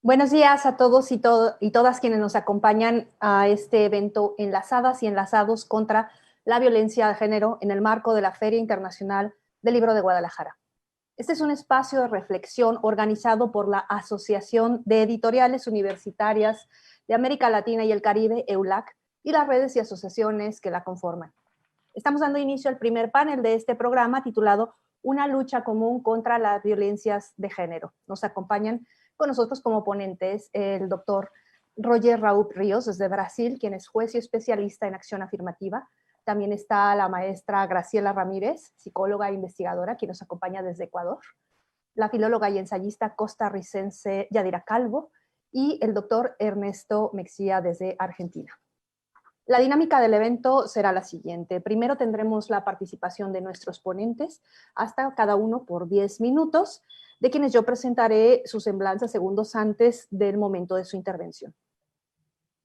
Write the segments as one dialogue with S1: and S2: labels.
S1: Buenos días a todos y todas quienes nos acompañan a este evento Enlazadas y Enlazados contra la Violencia de Género en el marco de la Feria Internacional del Libro de Guadalajara. Este es un espacio de reflexión organizado por la Asociación de Editoriales Universitarias de América Latina y el Caribe, EULAC, y las redes y asociaciones que la conforman. Estamos dando inicio al primer panel de este programa titulado Una lucha común contra las violencias de género. Nos acompañan con nosotros como ponentes el doctor Roger Raúl Ríos desde Brasil, quien es juez y especialista en acción afirmativa. También está la maestra Graciela Ramírez, psicóloga e investigadora, quien nos acompaña desde Ecuador. La filóloga y ensayista costarricense Yadira Calvo y el doctor Ernesto Mexía desde Argentina. La dinámica del evento será la siguiente. Primero tendremos la participación de nuestros ponentes, hasta cada uno por 10 minutos, de quienes yo presentaré su semblanza segundos antes del momento de su intervención.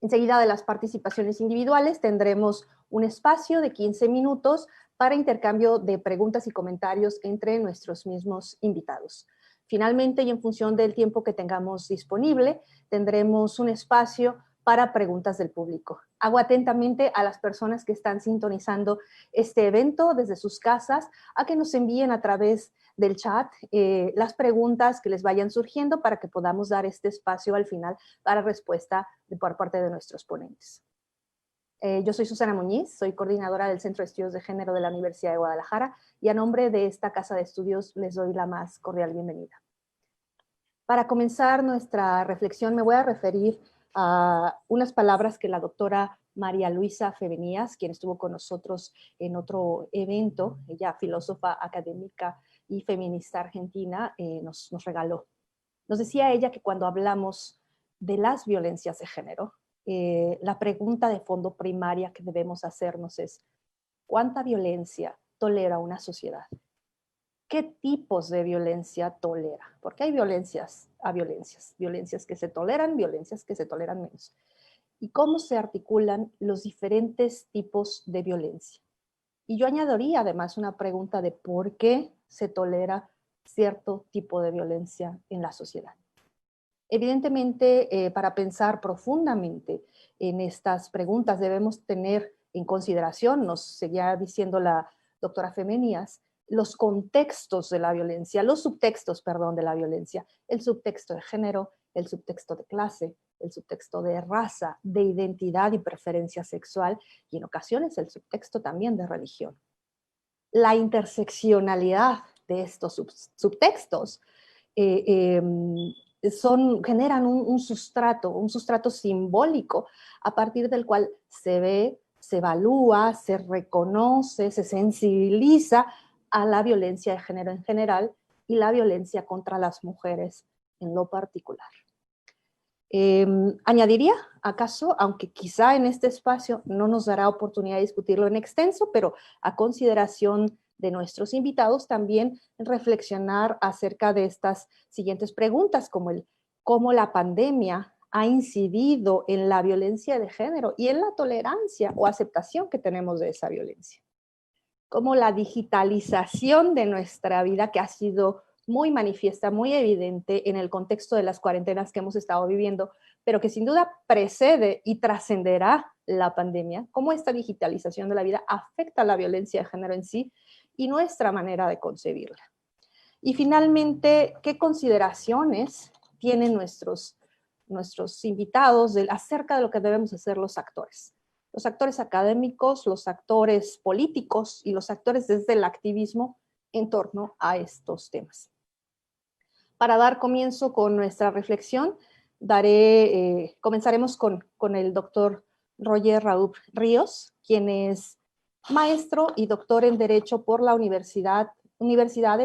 S1: Enseguida de las participaciones individuales tendremos un espacio de 15 minutos para intercambio de preguntas y comentarios entre nuestros mismos invitados. Finalmente, y en función del tiempo que tengamos disponible, tendremos un espacio para preguntas del público. Hago atentamente a las personas que están sintonizando este evento desde sus casas a que nos envíen a través del chat las preguntas que les vayan surgiendo para que podamos dar este espacio al final para respuesta por parte de nuestros ponentes. Yo soy Susana Muñiz, soy coordinadora del Centro de Estudios de Género de la Universidad de Guadalajara y a nombre de esta casa de estudios les doy la más cordial bienvenida. Para comenzar nuestra reflexión me voy a referir a unas palabras que la doctora María Luisa Fevenías, quien estuvo con nosotros en otro evento, ella filósofa académica y feminista argentina, nos regaló. Nos decía ella que cuando hablamos de las violencias de género, la pregunta de fondo primaria que debemos hacernos es, ¿cuánta violencia tolera una sociedad? ¿Qué tipos de violencia tolera? Porque hay violencias a violencias, violencias que se toleran, violencias que se toleran menos. ¿Y cómo se articulan los diferentes tipos de violencia? Y yo añadiría además una pregunta de por qué se tolera cierto tipo de violencia en la sociedad. Evidentemente, para pensar profundamente en estas preguntas debemos tener en consideración, nos seguía diciendo la doctora Femenías, los contextos de la violencia, los subtextos, perdón, de la violencia, el subtexto de género, el subtexto de clase, el subtexto de raza, de identidad y preferencia sexual y en ocasiones el subtexto también de religión. La interseccionalidad de estos subtextos generan un sustrato simbólico a partir del cual se ve, se evalúa, se reconoce, se sensibiliza a la violencia de género en general y la violencia contra las mujeres en lo particular. Añadiría, acaso, aunque quizá en este espacio no nos dará oportunidad de discutirlo en extenso, pero a consideración de nuestros invitados también reflexionar acerca de estas siguientes preguntas, como cómo la pandemia ha incidido en la violencia de género y en la tolerancia o aceptación que tenemos de esa violencia. Cómo la digitalización de nuestra vida, que ha sido muy manifiesta, muy evidente en el contexto de las cuarentenas que hemos estado viviendo, pero que sin duda precede y trascenderá la pandemia, cómo esta digitalización de la vida afecta a la violencia de género en sí y nuestra manera de concebirla. Y finalmente, ¿qué consideraciones tienen nuestros invitados acerca de lo que debemos hacer los actores? Los actores académicos, los actores políticos y los actores desde el activismo en torno a estos temas. Para dar comienzo con nuestra reflexión, comenzaremos con el doctor Roger Raúl Ríos, quien es maestro y doctor en Derecho por la Universidad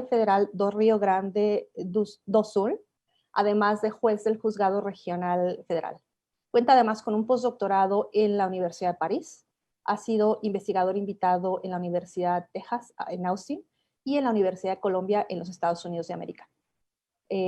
S1: Federal do Rio Grande do Sul, además de juez del Juzgado Regional Federal. Cuenta además con un postdoctorado en la Universidad de París, ha sido investigador invitado en la Universidad de Texas en Austin y en la Universidad de Columbia en los Estados Unidos de América.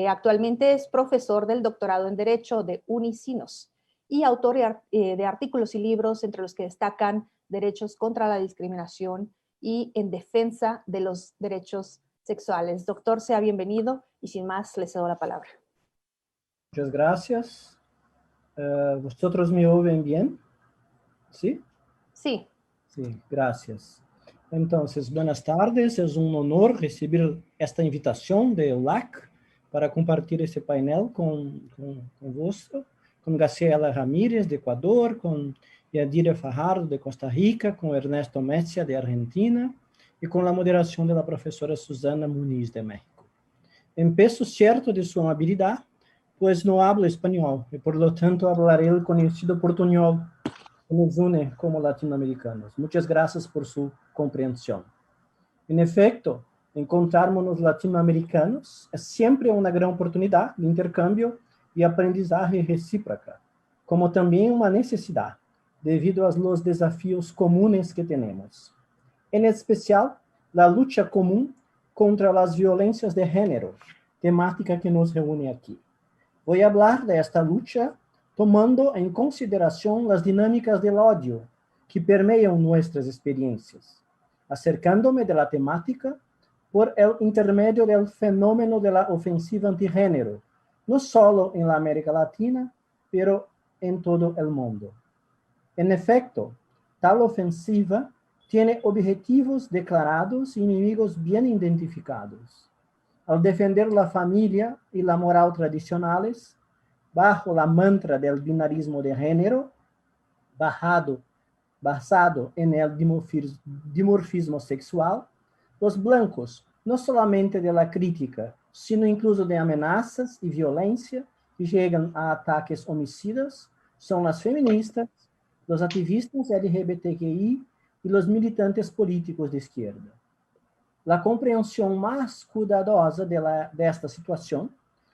S1: Actualmente es profesor del doctorado en Derecho de Unicinos y autor de artículos y libros entre los que destacan Derechos contra la discriminación y en defensa de los derechos sexuales. Doctor, sea bienvenido y sin más le cedo la palabra.
S2: Muchas gracias. ¿Vosotros me oyen bien? ¿Sí?
S1: Sí.
S2: Sí, gracias. Entonces, buenas tardes. Es un honor recibir esta invitación de ULAC para compartir ese painel con vos, con Graciela Ramírez de Ecuador, con Yadira Fajardo de Costa Rica, con Ernesto Metzia de Argentina y con la moderación de la profesora Susana Muniz de México. Empiezo cierto de su amabilidad, pues no hablo español y por lo tanto hablaré el conocido portuñol que nos une como latinoamericanos. Muchas gracias por su comprensión. En efecto, encontrarnos latinoamericanos es siempre una gran oportunidad de intercambio y aprendizaje recíproca, como también una necesidad, debido a los desafíos comunes que tenemos. En especial, la lucha común contra las violencias de género, temática que nos reúne aquí. Voy a hablar de esta lucha tomando en consideración las dinámicas del odio que permean nuestras experiencias, acercándome de la temática por el intermedio del fenómeno de la ofensiva antigénero, no solo en la América Latina, pero en todo el mundo. En efecto, tal ofensiva tiene objetivos declarados y enemigos bien identificados. Al defender la familia y la moral tradicionales, bajo la mantra del binarismo de género, basado en el dimorfismo sexual, los blancos, no solamente de la crítica, sino incluso de amenazas y violencia que llegan a ataques homicidas, son las feministas, los activistas LGBTQI y los militantes políticos de izquierda. La comprensión más cuidadosa de esta situación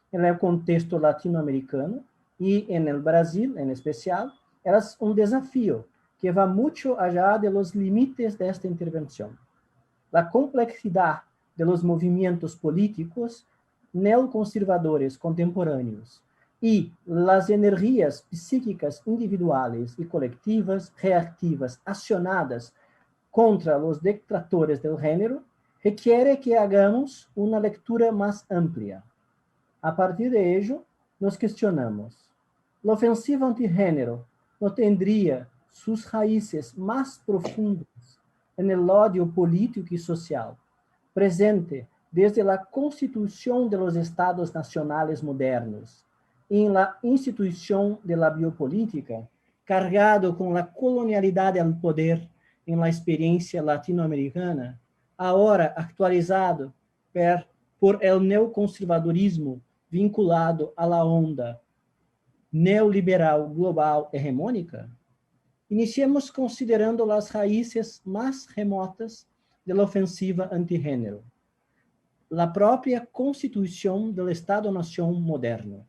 S2: en el contexto latinoamericano y en el Brasil en especial es un desafío que va mucho allá de los límites de esta intervención. La complejidad de los movimientos políticos neoconservadores contemporáneos y las energías psíquicas individuales y colectivas reactivas accionadas contra los detractores del género requiere que hagamos una lectura más amplia. A partir de ello, nos cuestionamos, ¿la ofensiva antigénero no tendría sus raíces más profundas en el odio político y social, presente desde la constitución de los estados nacionales modernos, y en la institución de la biopolítica, cargado con la colonialidad del poder en la experiencia latinoamericana, ahora actualizado por el neoconservadurismo vinculado a la onda neoliberal global hegemônica? Iniciemos considerando las raíces más remotas de la ofensiva antigénero. La propia constitución del Estado-Nación moderno.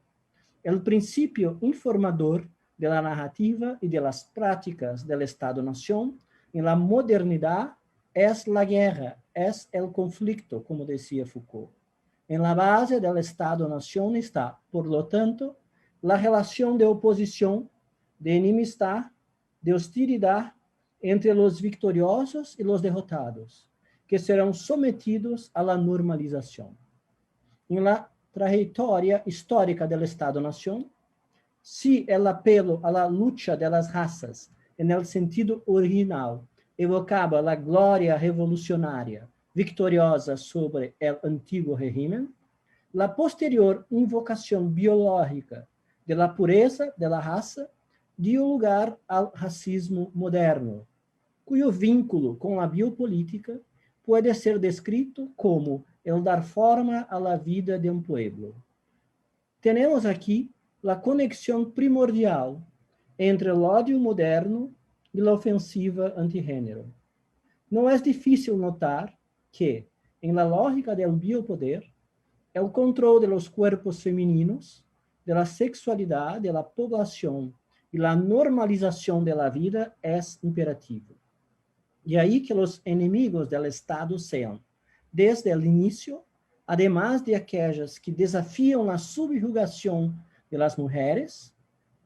S2: El principio informador de la narrativa y de las prácticas del Estado-Nación en la modernidad es la guerra, es el conflicto, como decía Foucault. En la base del Estado-Nación está, por lo tanto, la relación de oposición, de enemistad, de hostilidad entre los victoriosos y los derrotados, que serán sometidos a la normalización. En la trayectoria histórica del Estado-Nación, si el apelo a la lucha de las razas, en el sentido original, evocaba la gloria revolucionaria victoriosa sobre el antiguo régimen, la posterior invocación biológica de la pureza de la raza dio lugar al racismo moderno, cuyo vínculo con la biopolítica puede ser descrito como el dar forma a la vida de un pueblo. Tenemos aquí la conexión primordial entre el odio moderno y la ofensiva antigénero. No es difícil notar que, en la lógica del biopoder, el control de los cuerpos femeninos, de la sexualidad de la población y la normalización de la vida es imperativo. Y ahí que los enemigos del Estado sean, desde el inicio, además de aquellas que desafían la subjugación de las mujeres,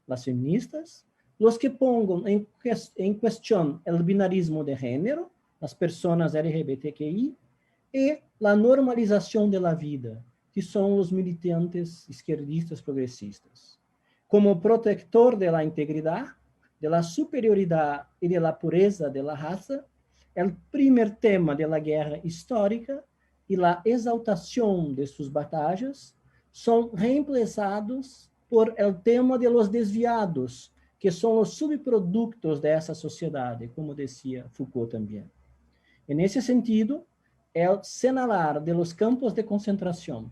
S2: las feministas, los que pongan en cuestión el binarismo de género, las personas LGBTQI, y la normalización de la vida, que son los militantes izquierdistas progresistas. Como protector de la integridad, de la superioridad y de la pureza de la raza, el primer tema de la guerra histórica y la exaltación de sus batallas son reemplazados por el tema de los desviados, que son los subproductos de esa sociedad, como decía Foucault también. En ese sentido, el señalar de los campos de concentración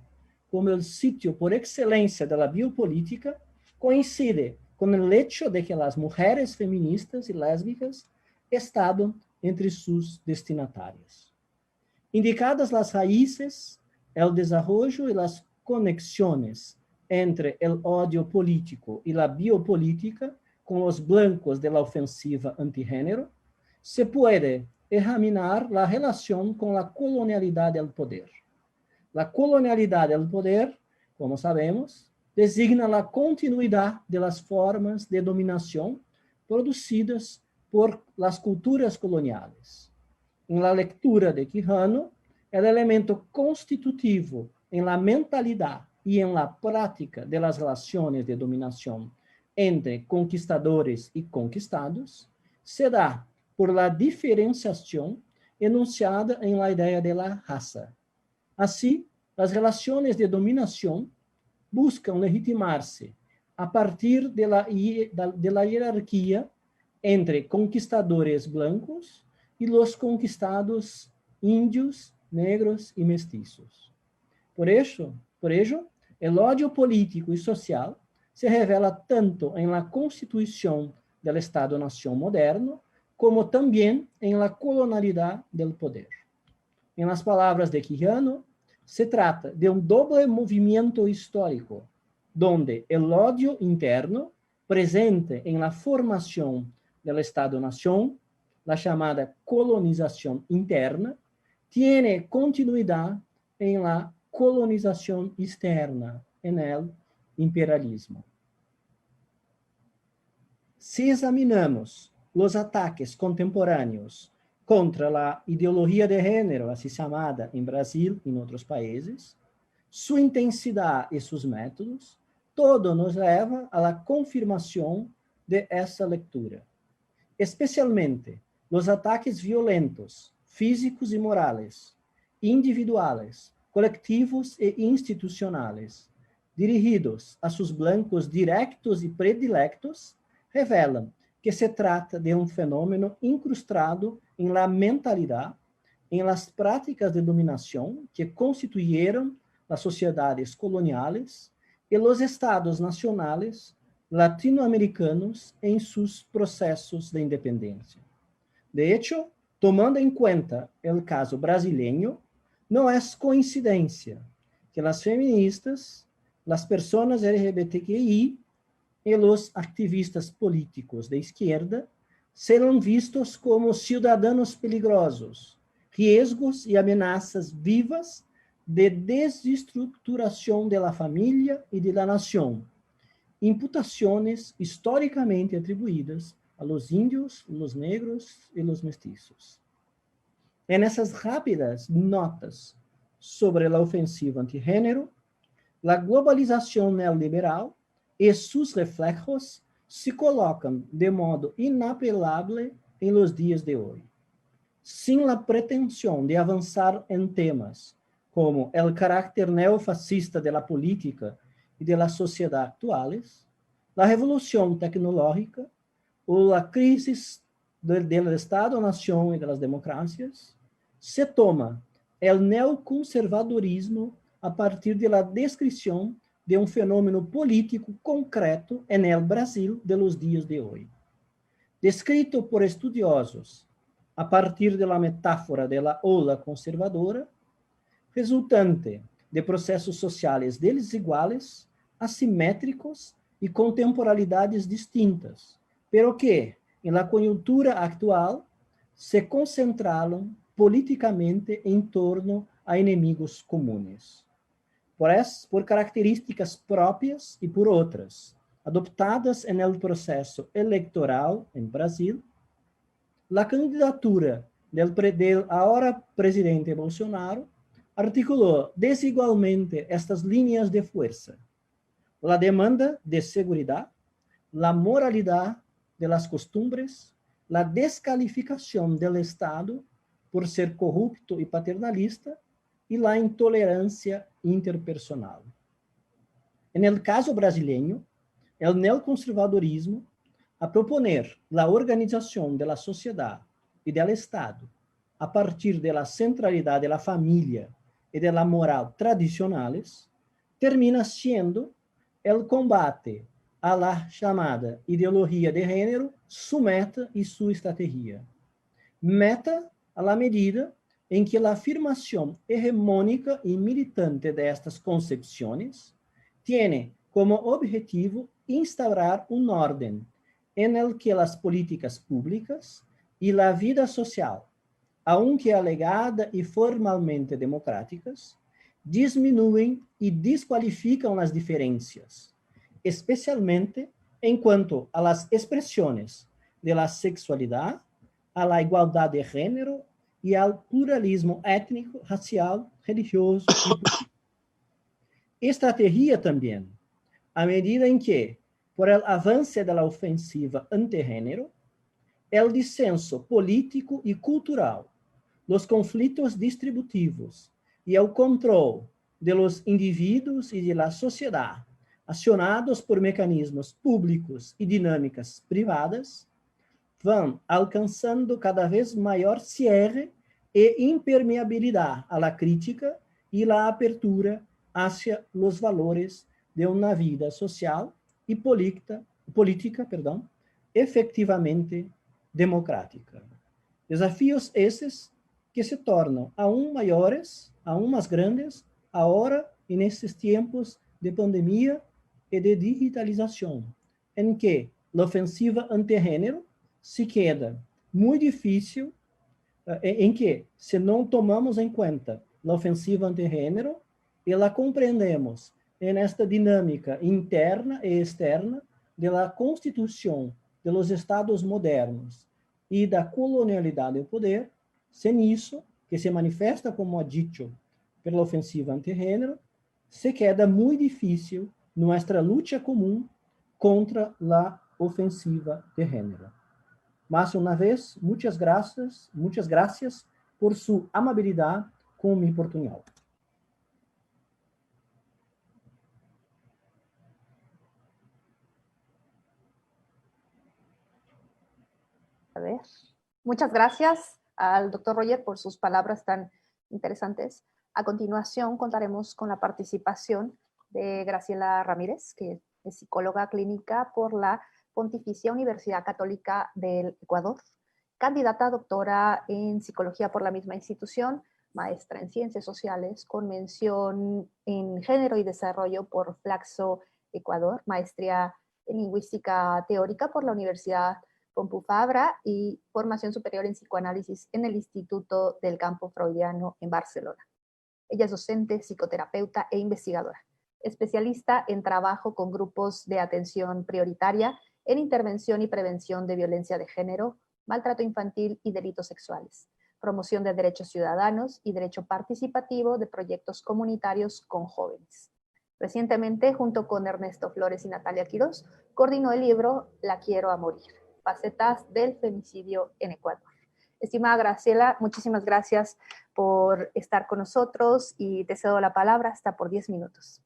S2: como el sitio por excelencia de la biopolítica coincide con el hecho de que las mujeres feministas y lésbicas estaban entre sus destinatarias. Indicadas las raíces, el desarrollo y las conexiones entre el odio político y la biopolítica con los blancos de la ofensiva antigénero, se puede examinar la relación con la colonialidad del poder. La colonialidad del poder, como sabemos, designa la continuidad de las formas de dominación producidas por las culturas coloniales. En la lectura de Quijano, el elemento constitutivo en la mentalidad y en la práctica de las relaciones de dominación entre conquistadores y conquistados se da por la diferenciación enunciada en la idea de la raza. Así, las relaciones de dominación buscan legitimarse a partir de la jerarquía entre conquistadores blancos y los conquistados indios, negros y mestizos. Por ello, el odio político y social se revela tanto en la constitución del Estado-nación moderno como también en la colonialidad del poder. En las palabras de Quijano, se trata de un doble movimiento histórico, donde el odio interno, presente en la formación del Estado-nación, la llamada colonización interna, tiene continuidad en la colonización externa, en el imperialismo. Si examinamos los ataques contemporáneos contra la ideología de género, así llamada en Brasil y en otros países, su intensidad y sus métodos, todo nos lleva a la confirmación de esa lectura. Especialmente los ataques violentos, físicos y morales, individuales, colectivos e institucionales, dirigidos a sus blancos directos y predilectos, revelan que se trata de un fenómeno incrustado en la mentalidad, en las prácticas de dominación que constituyeron las sociedades coloniales y los estados nacionales latinoamericanos en sus procesos de independencia. De hecho, tomando en cuenta el caso brasileño, no es coincidencia que las feministas, las personas LGBTQI y los activistas políticos de izquierda serán vistos como ciudadanos peligrosos, riesgos y amenazas vivas de desestructuración de la familia y de la nación, imputaciones históricamente atribuidas a los indios, los negros y los mestizos. En esas rápidas notas sobre la ofensiva antigénero, la globalización neoliberal y sus reflejos se colocan de modo inapelable en los días de hoy. Sin la pretensión de avanzar en temas como el carácter neofascista de la política y de la sociedad actuales, la revolución tecnológica o la crisis del Estado-nación y de las democracias, se toma el neoconservadorismo a partir de la descripción de un fenómeno político concreto en el Brasil de los días de hoy. Descrito por estudiosos a partir de la metáfora de la ola conservadora, resultante de processos sociais desiguales, assimétricos e com temporalidades distintas, pero que, em la conjuntura actual, se concentraram politicamente em torno a inimigos comunes. Por características próprias e por outras, adoptadas no processo eleitoral em Brasil, a candidatura del ahora presidente Bolsonaro articuló desigualmente estas líneas de fuerza: la demanda de seguridad, la moralidad de las costumbres, la descalificación del Estado por ser corrupto y paternalista, y la intolerancia interpersonal. En el caso brasileño, el neoconservadorismo, a proponer la organización de la sociedad y del Estado a partir de la centralidad de la familia y de la moral tradicionales, termina siendo el combate a la llamada ideología de género su meta y su estrategia. Meta a la medida en que la afirmación hegemónica y militante de estas concepciones tiene como objetivo instaurar un orden en el que las políticas públicas y la vida social, aunque alegada y formalmente democráticas, disminuyen y descualifican las diferencias, especialmente en cuanto a las expresiones de la sexualidad, a la igualdad de género y al pluralismo étnico, racial, religioso y político. Estrategia también, a medida en que, por el avance de la ofensiva antigénero, el disenso político y cultural, los conflictos distributivos y el control de los individuos y de la sociedad, accionados por mecanismos públicos y dinámicas privadas, van alcanzando cada vez mayor cierre e impermeabilidad a la crítica y la apertura hacia los valores de una vida social y política, efectivamente democrática. Desafíos esses que se tornam aún maiores, aún mais grandes, agora en estes tiempos de pandemia e de digitalização, em que a ofensiva antigênero se queda muito difícil, em que, se não tomamos em conta a ofensiva antigênero e la compreendemos en esta dinâmica interna e externa de la constituição de los estados modernos e da colonialidade do poder, sem isso, que se manifesta como dicho pela ofensiva antigênero, se queda muito difícil nossa luta comum contra a ofensiva de género. Más uma vez, muitas graças por sua amabilidade com mi oportunidade.
S1: A ver. Muchas gracias al doctor Roger por sus palabras tan interesantes. A continuación contaremos con la participación de Graciela Ramírez, que es psicóloga clínica por la Pontificia Universidad Católica del Ecuador, candidata a doctora en psicología por la misma institución, maestra en ciencias sociales con mención en género y desarrollo por Flaxo Ecuador, maestría en lingüística teórica por la Universidad Pompeu Fabra y formación superior en psicoanálisis en el Instituto del Campo Freudiano en Barcelona. Ella es docente, psicoterapeuta e investigadora, especialista en trabajo con grupos de atención prioritaria en intervención y prevención de violencia de género, maltrato infantil y delitos sexuales, promoción de derechos ciudadanos y derecho participativo de proyectos comunitarios con jóvenes. Recientemente, junto con Ernesto Flores y Natalia Quirós, coordinó el libro La quiero a morir, facetas del femicidio en Ecuador. Estimada Graciela, muchísimas gracias por estar con nosotros y te cedo la palabra hasta por 10 minutos.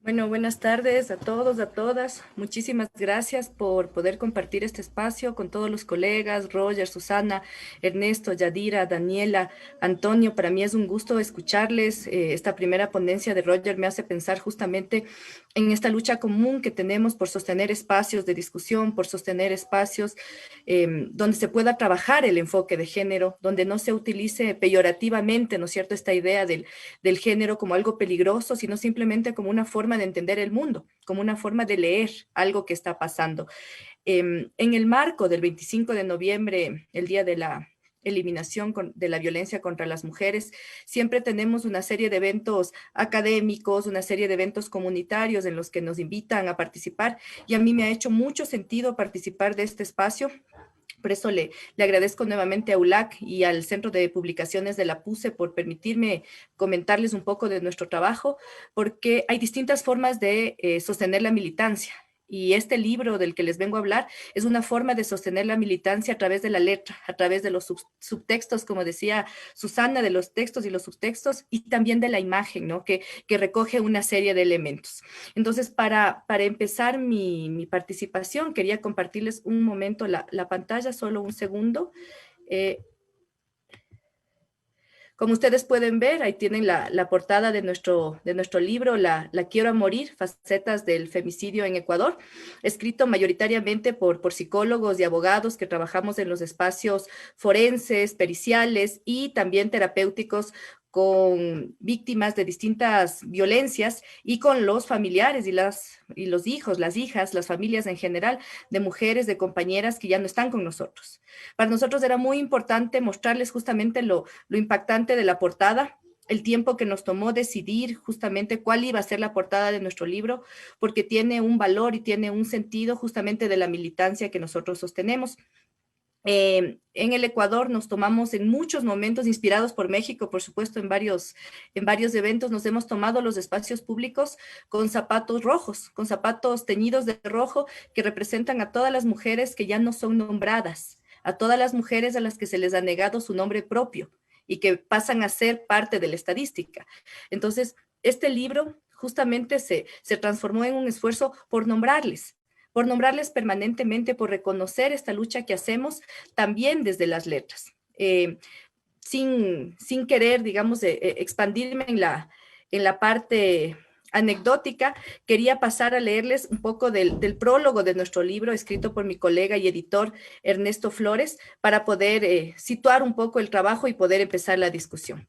S3: Bueno, buenas tardes a todos, a todas. Muchísimas gracias por poder compartir este espacio con todos los colegas, Roger, Susana, Ernesto, Yadira, Daniela, Antonio. Para mí es un gusto escucharles. Esta primera ponencia de Roger me hace pensar justamente en esta lucha común que tenemos por sostener espacios de discusión, por sostener espacios donde se pueda trabajar el enfoque de género, donde no se utilice peyorativamente, ¿no es cierto?, esta idea del género como algo peligroso, sino simplemente como una forma de entender el mundo, como una forma de leer algo que está pasando. En el marco del 25 de noviembre, el día de la eliminación de la violencia contra las mujeres, siempre tenemos una serie de eventos académicos, una serie de eventos comunitarios en los que nos invitan a participar, y a mí me ha hecho mucho sentido participar de este espacio Por eso le agradezco nuevamente a ULAC y al Centro de Publicaciones de la PUCE por permitirme comentarles un poco de nuestro trabajo, porque hay distintas formas de sostener la militancia. Y este libro del que les vengo a hablar es una forma de sostener la militancia a través de la letra, a través de los subtextos, como decía Susana, de los textos y los subtextos, y también de la imagen, ¿no? Que recoge una serie de elementos. Entonces, para empezar mi participación, quería compartirles un momento la pantalla, solo un segundo. Como ustedes pueden ver, ahí tienen la portada de nuestro libro, La quiero a morir, facetas del femicidio en Ecuador, escrito mayoritariamente por psicólogos y abogados que trabajamos en los espacios forenses, periciales y también terapéuticos con víctimas de distintas violencias y con los familiares y los hijos, las hijas, las familias en general de mujeres, de compañeras que ya no están con nosotros. Para nosotros era muy importante mostrarles justamente lo impactante de la portada, el tiempo que nos tomó decidir justamente cuál iba a ser la portada de nuestro libro, porque tiene un valor y tiene un sentido justamente de la militancia que nosotros sostenemos. En el Ecuador nos tomamos en muchos momentos, inspirados por México, por supuesto, en varios eventos, nos hemos tomado los espacios públicos con zapatos rojos, con zapatos teñidos de rojo que representan a todas las mujeres que ya no son nombradas, a todas las mujeres a las que se les ha negado su nombre propio y que pasan a ser parte de la estadística. Entonces, este libro justamente se transformó en un esfuerzo por nombrarles permanentemente, por reconocer esta lucha que hacemos también desde las letras. Sin querer, digamos, expandirme en la parte anecdótica, quería pasar a leerles un poco del prólogo de nuestro libro, escrito por mi colega y editor Ernesto Flores, para poder situar un poco el trabajo y poder empezar la discusión.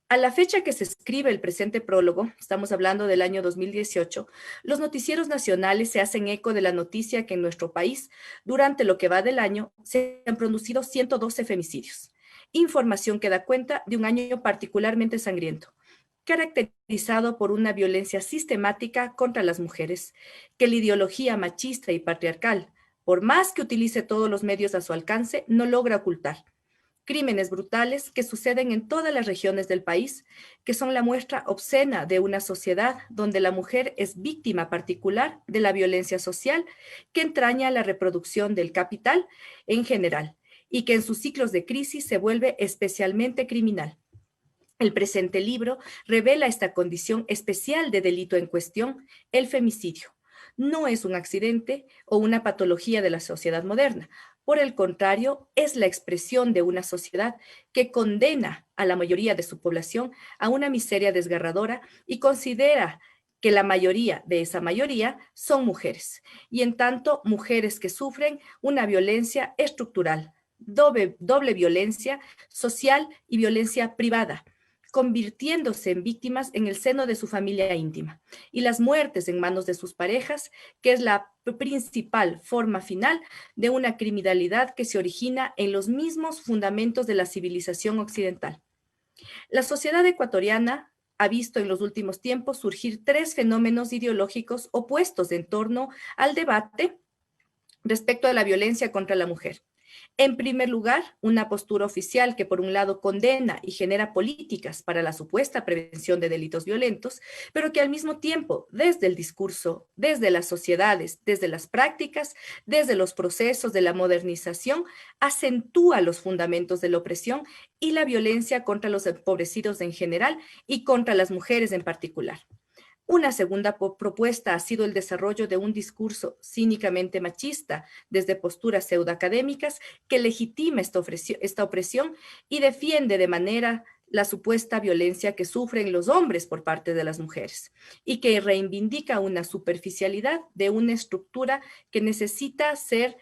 S3: A la fecha que se escribe el presente prólogo, estamos hablando del año 2018, los noticieros nacionales se hacen eco de la noticia que en nuestro país, durante lo que va del año, se han producido 112 femicidios. Información que da cuenta de un año particularmente sangriento, caracterizado por una violencia sistemática contra las mujeres, que la ideología machista y patriarcal, por más que utilice todos los medios a su alcance, no logra ocultar. Crímenes brutales que suceden en todas las regiones del país, que son la muestra obscena de una sociedad donde la mujer es víctima particular de la violencia social que entraña la reproducción del capital en general y que en sus ciclos de crisis se vuelve especialmente criminal. El presente libro revela esta condición especial de delito en cuestión, el femicidio. No es un accidente o una patología de la sociedad moderna. Por el contrario, es la expresión de una sociedad que condena a la mayoría de su población a una miseria desgarradora y considera que la mayoría de esa mayoría son mujeres, y en tanto mujeres que sufren una violencia estructural, doble violencia social y violencia privada, convirtiéndose en víctimas en el seno de su familia íntima, y las muertes en manos de sus parejas, que es la principal forma final de una criminalidad que se origina en los mismos fundamentos de la civilización occidental. La sociedad ecuatoriana ha visto en los últimos tiempos surgir 3 fenómenos ideológicos opuestos en torno al debate respecto a la violencia contra la mujer. En primer lugar, una postura oficial que por un lado condena y genera políticas para la supuesta prevención de delitos violentos, pero que al mismo tiempo, desde el discurso, desde las sociedades, desde las prácticas, desde los procesos de la modernización, acentúa los fundamentos de la opresión y la violencia contra los empobrecidos en general y contra las mujeres en particular. Una segunda propuesta ha sido el desarrollo de un discurso cínicamente machista desde posturas pseudoacadémicas que legitima esta opresión y defiende de manera la supuesta violencia que sufren los hombres por parte de las mujeres y que reivindica una superficialidad de una estructura que necesita ser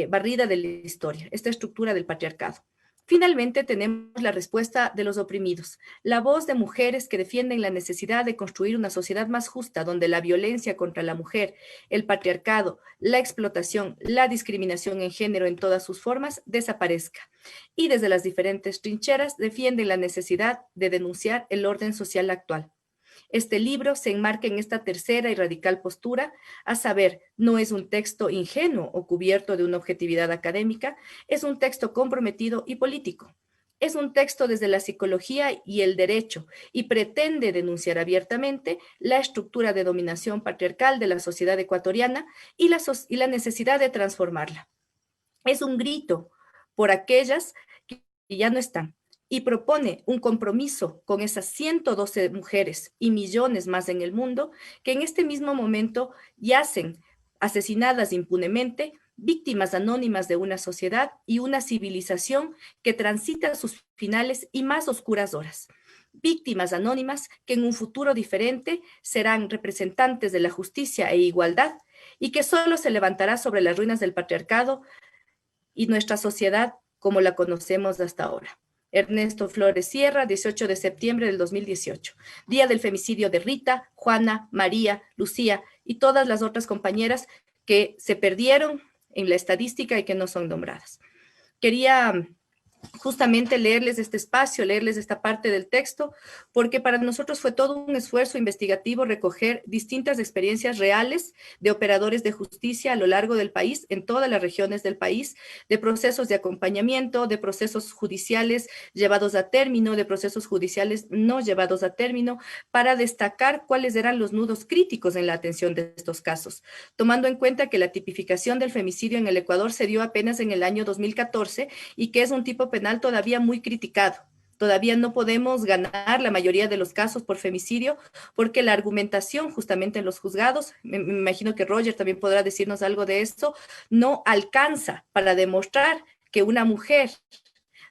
S3: barrida de la historia, esta estructura del patriarcado. Finalmente, tenemos la respuesta de los oprimidos, la voz de mujeres que defienden la necesidad de construir una sociedad más justa donde la violencia contra la mujer, el patriarcado, la explotación, la discriminación en género en todas sus formas desaparezca. Y desde las diferentes trincheras defienden la necesidad de denunciar el orden social actual. Este libro se enmarca en esta tercera y radical postura, a saber, no es un texto ingenuo o cubierto de una objetividad académica, es un texto comprometido y político. Es un texto desde la psicología y el derecho y pretende denunciar abiertamente la estructura de dominación patriarcal de la sociedad ecuatoriana y la necesidad de transformarla. Es un grito por aquellas que ya no están y propone un compromiso con esas 112 mujeres y millones más en el mundo que en este mismo momento yacen asesinadas impunemente, víctimas anónimas de una sociedad y una civilización que transita sus finales y más oscuras horas. Víctimas anónimas que en un futuro diferente serán representantes de la justicia e igualdad y que solo se levantará sobre las ruinas del patriarcado y nuestra sociedad como la conocemos hasta ahora. Ernesto Flores Sierra, 18 de septiembre del 2018, día del femicidio de Rita, Juana, María, Lucía y todas las otras compañeras que se perdieron en la estadística y que no son nombradas. Quería justamente leerles este espacio, leerles esta parte del texto, porque para nosotros fue todo un esfuerzo investigativo recoger distintas experiencias reales de operadores de justicia a lo largo del país, en todas las regiones del país, de procesos de acompañamiento, de procesos judiciales llevados a término, de procesos judiciales no llevados a término, para destacar cuáles eran los nudos críticos en la atención de estos casos, tomando en cuenta que la tipificación del femicidio en el Ecuador se dio apenas en el año 2014 y que es un tipo penal todavía muy criticado. Todavía no podemos ganar la mayoría de los casos por femicidio porque la argumentación justamente en los juzgados, me imagino que Roger también podrá decirnos algo de esto, no alcanza para demostrar que una mujer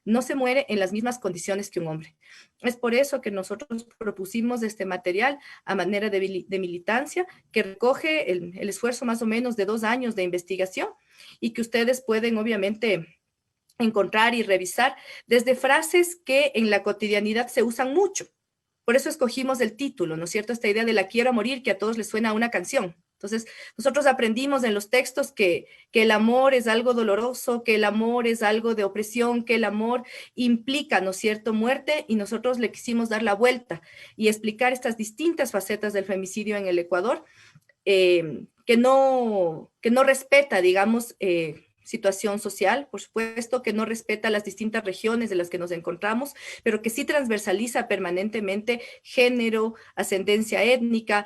S3: no se muere en las mismas condiciones que un hombre. Es por eso que nosotros propusimos este material a manera de militancia que recoge el esfuerzo más o menos de 2 años de investigación y que ustedes pueden obviamente encontrar y revisar desde frases que en la cotidianidad se usan mucho. Por eso escogimos el título, ¿no es cierto? Esta idea de la quiero morir, que a todos les suena a una canción. Entonces, nosotros aprendimos en los textos que el amor es algo doloroso, que el amor es algo de opresión, que el amor implica, ¿no es cierto?, muerte, y nosotros le quisimos dar la vuelta y explicar estas distintas facetas del femicidio en el Ecuador, que no respeta, digamos, situación social, por supuesto, que no respeta las distintas regiones de las que nos encontramos, pero que sí transversaliza permanentemente género, ascendencia étnica,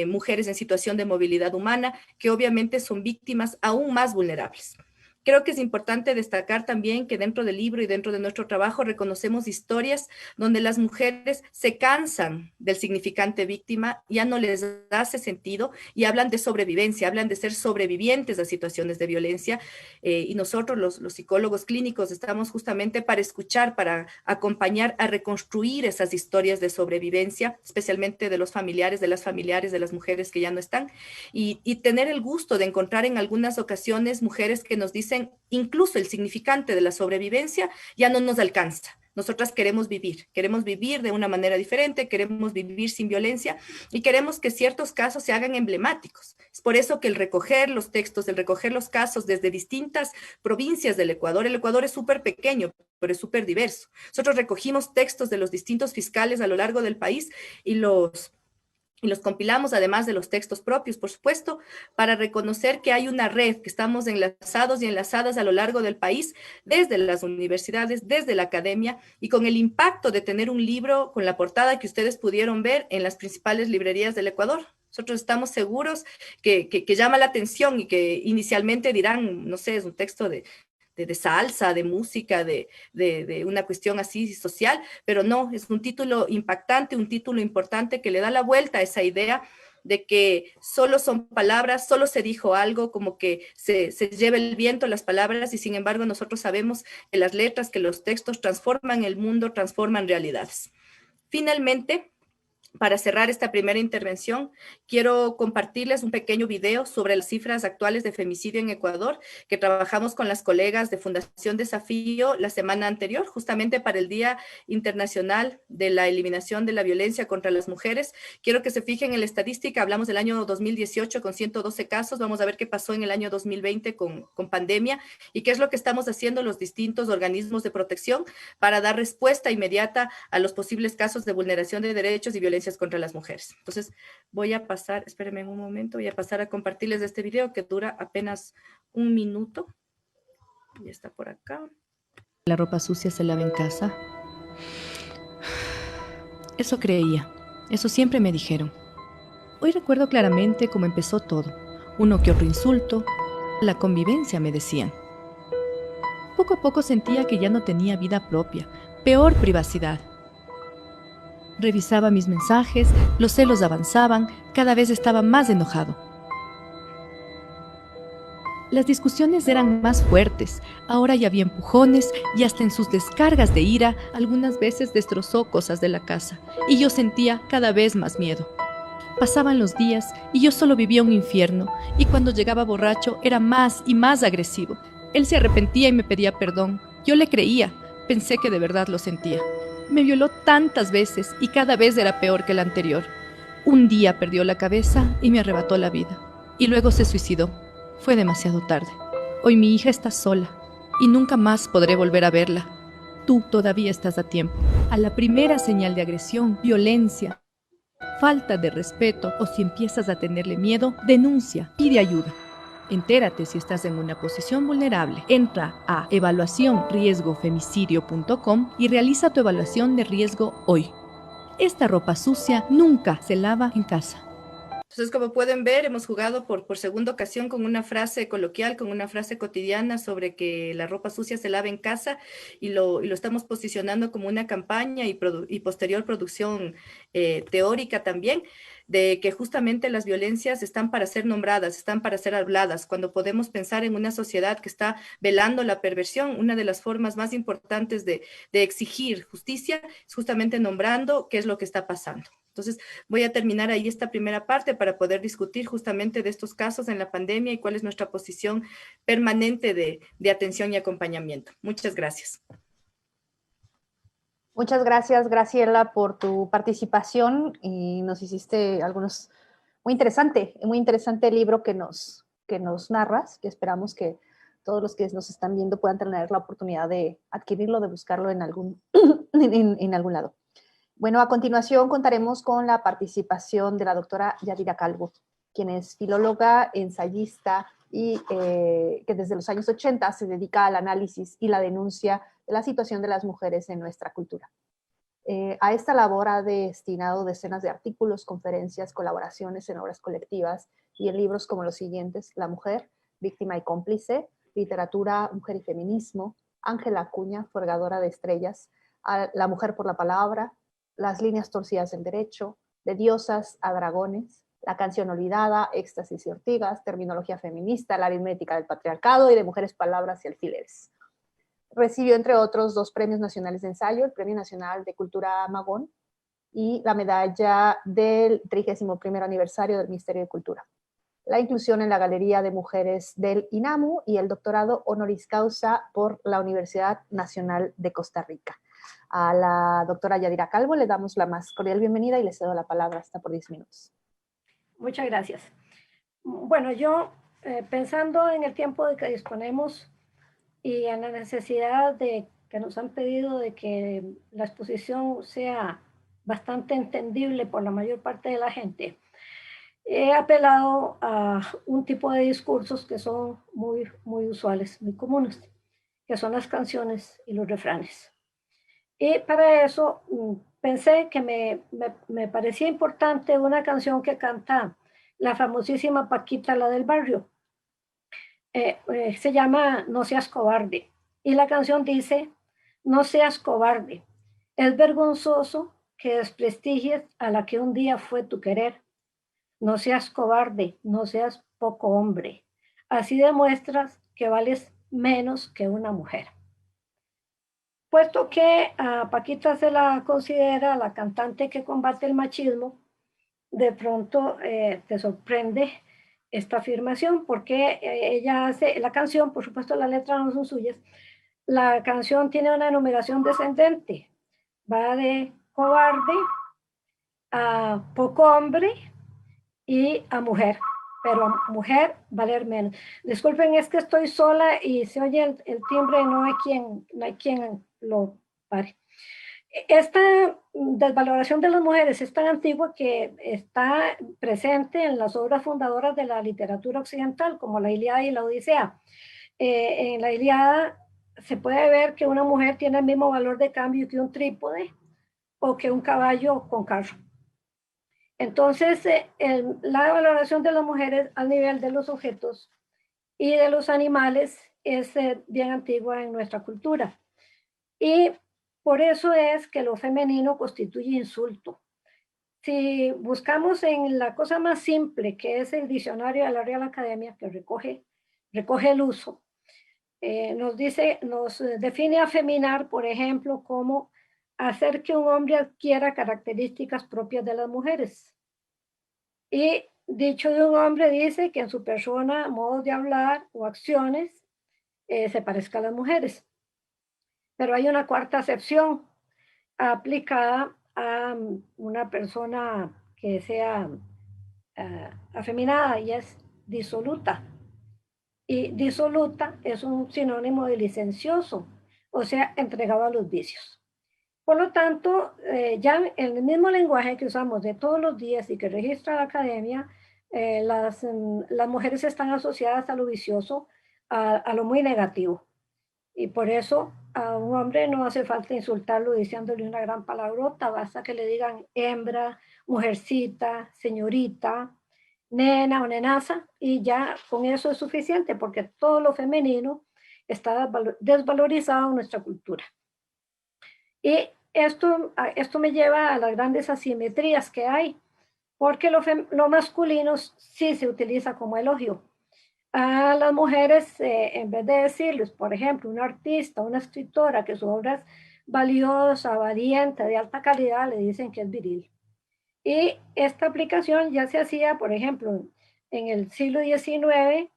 S3: mujeres en situación de movilidad humana, que obviamente son víctimas aún más vulnerables. Creo que es importante destacar también que dentro del libro y dentro de nuestro trabajo reconocemos historias donde las mujeres se cansan del significante víctima, ya no les hace sentido y hablan de sobrevivencia, hablan de ser sobrevivientes a situaciones de violencia, y nosotros los psicólogos clínicos estamos justamente para escuchar, para acompañar a reconstruir esas historias de sobrevivencia, especialmente de los familiares, de las mujeres que ya no están, y tener el gusto de encontrar en algunas ocasiones mujeres que nos dicen incluso el significante de la sobrevivencia ya no nos alcanza. Nosotras queremos vivir de una manera diferente, queremos vivir sin violencia y queremos que ciertos casos se hagan emblemáticos. Es por eso que el recoger los textos, el recoger los casos desde distintas provincias del Ecuador, el Ecuador es súper pequeño, pero es súper diverso. Nosotros recogimos textos de los distintos fiscales a lo largo del país y los compilamos, además de los textos propios, por supuesto, para reconocer que hay una red, que estamos enlazados y enlazadas a lo largo del país, desde las universidades, desde la academia, y con el impacto de tener un libro con la portada que ustedes pudieron ver en las principales librerías del Ecuador. Nosotros estamos seguros que llama la atención y que inicialmente dirán, no sé, es un texto de salsa, de música, de una cuestión así social, pero no, es un título impactante, un título importante que le da la vuelta a esa idea de que solo son palabras, solo se dijo algo, como que se lleva el viento las palabras, y sin embargo nosotros sabemos que las letras, que los textos transforman el mundo, transforman realidades. Finalmente, para cerrar esta primera intervención, quiero compartirles un pequeño video sobre las cifras actuales de femicidio en Ecuador, que trabajamos con las colegas de Fundación Desafío la semana anterior, justamente para el Día Internacional de la Eliminación de la Violencia contra las Mujeres. Quiero que se fijen en la estadística, hablamos del año 2018 con 112 casos, vamos a ver qué pasó en el año 2020 con pandemia y qué es lo que estamos haciendo los distintos organismos de protección para dar respuesta inmediata a los posibles casos de vulneración de derechos y violencia violencias contra las mujeres. Entonces voy a pasar, espérenme un momento, voy a pasar a compartirles este video que dura apenas 1 minuto. Ya está por acá. La ropa sucia se lava en casa. Eso creía, eso siempre me dijeron. Hoy recuerdo claramente cómo empezó todo. Uno que otro insulto, la convivencia, me decían. Poco a poco sentía que ya no tenía vida propia, peor privacidad. Revisaba mis mensajes, los celos avanzaban, cada vez estaba más enojado. Las discusiones eran más fuertes, ahora ya había empujones y hasta en sus descargas de ira algunas veces destrozó cosas de la casa y yo sentía cada vez más miedo. Pasaban los días y yo solo vivía un infierno y cuando llegaba borracho era más y más agresivo. Él se arrepentía y me pedía perdón. Yo le creía, pensé que de verdad lo sentía. Me violó tantas veces y cada vez era peor que la anterior. Un día perdió la cabeza y me arrebató la vida. Y luego se suicidó. Fue demasiado tarde. Hoy mi hija está sola y nunca más podré volver a verla. Tú todavía estás a tiempo. A la primera señal de agresión, violencia, falta de respeto o si empiezas a tenerle miedo, denuncia, pide ayuda. Entérate si estás en una posición vulnerable. Entra a evaluacionriesgofemicidio.com y realiza tu evaluación de riesgo hoy. Esta ropa sucia nunca se lava en casa. Entonces, como pueden ver, hemos jugado por segunda ocasión con una frase coloquial, con una frase cotidiana sobre que la ropa sucia se lava en casa y lo estamos posicionando como una campaña y posterior producción teórica también, de que justamente las violencias están para ser nombradas, están para ser habladas. Cuando podemos pensar en una sociedad que está velando la perversión, una de las formas más importantes de exigir justicia es justamente nombrando qué es lo que está pasando. Entonces, voy a terminar ahí esta primera parte para poder discutir justamente de estos casos en la pandemia y cuál es nuestra posición permanente de atención y acompañamiento. Muchas gracias.
S1: Muchas gracias, Graciela, por tu participación y nos hiciste algunos muy interesante libro que nos narras, que esperamos que todos los que nos están viendo puedan tener la oportunidad de adquirirlo, de buscarlo en algún, en algún lado. Bueno, a continuación contaremos con la participación de la doctora Yadira Calvo, quien es filóloga, ensayista y que desde los años 80 se dedica al análisis y la denuncia de la situación de las mujeres en nuestra cultura. A esta labor ha destinado decenas de artículos, conferencias, colaboraciones en obras colectivas y en libros como los siguientes: La mujer, víctima y cómplice, literatura, mujer y feminismo, Ángela Acuña, forgadora de estrellas, La mujer por la palabra, Las líneas torcidas del derecho, De diosas a dragones, La canción olvidada, Éxtasis y ortigas, Terminología feminista, La aritmética del patriarcado y De mujeres, palabras y alfileres. Recibió, entre otros, 2 premios nacionales de ensayo, el Premio Nacional de Cultura Magón y la medalla del 31º aniversario del Ministerio de Cultura. La inclusión en la Galería de Mujeres del INAMU y el doctorado honoris causa por la Universidad Nacional de Costa Rica. A la doctora Yadira Calvo le damos la más cordial bienvenida y le cedo la palabra hasta por 10 minutos.
S4: Muchas gracias. Bueno, yo pensando en el tiempo de que disponemos y en la necesidad de que nos han pedido de que la exposición sea bastante entendible por la mayor parte de la gente, he apelado a un tipo de discursos que son muy usuales, muy comunes, que son las canciones y los refranes. Y para eso pensé que me parecía importante una canción que canta la famosísima Paquita, la del barrio. Se llama No seas cobarde. Y la canción dice: no seas cobarde. Es vergonzoso que desprestigies a la que un día fue tu querer. No seas cobarde, no seas poco hombre. Así demuestras que vales menos que una mujer. Puesto que a Paquita se la considera la cantante que combate el machismo, de pronto te sorprende esta afirmación, porque ella hace la canción, por supuesto las letras no son suyas, la canción tiene una enumeración descendente, va de cobarde a poco hombre y a mujer, pero a mujer valer menos. Disculpen, es que estoy sola y se oye el timbre, no hay quien lo pare. Esta desvaloración de las mujeres es tan antigua que está presente en las obras fundadoras de la literatura occidental, como la Ilíada y la Odisea. En la Ilíada se puede ver que una mujer tiene el mismo valor de cambio que un trípode o que un caballo con carro. Entonces, la valoración de las mujeres al nivel de los objetos y de los animales es bien antigua en nuestra cultura. Y por eso es que lo femenino constituye insulto. Si buscamos en la cosa más simple, que es el diccionario de la Real Academia, que recoge el uso, nos define afeminar, por ejemplo, como hacer que un hombre adquiera características propias de las mujeres. Y dicho de un hombre dice que en su persona, modos de hablar o acciones se parezca a las mujeres. Pero hay una cuarta acepción aplicada a una persona que sea afeminada, y es disoluta. Y disoluta es un sinónimo de licencioso, o sea, entregado a los vicios. Por lo tanto, ya en el mismo lenguaje que usamos de todos los días y que registra la academia, las mujeres están asociadas a lo vicioso, a lo muy negativo. Y por eso a un hombre no hace falta insultarlo diciéndole una gran palabrota, basta que le digan hembra, mujercita, señorita, nena o nenaza, y ya con eso es suficiente, porque todo lo femenino está desvalorizado en nuestra cultura. Y esto me lleva a las grandes asimetrías que hay, porque lo masculino sí se utiliza como elogio. A las mujeres, en vez de decirles, por ejemplo, una artista, una escritora, que su obra es valiosa, valiente, de alta calidad, le dicen que es viril. Y esta aplicación ya se hacía, por ejemplo, en el siglo XIX,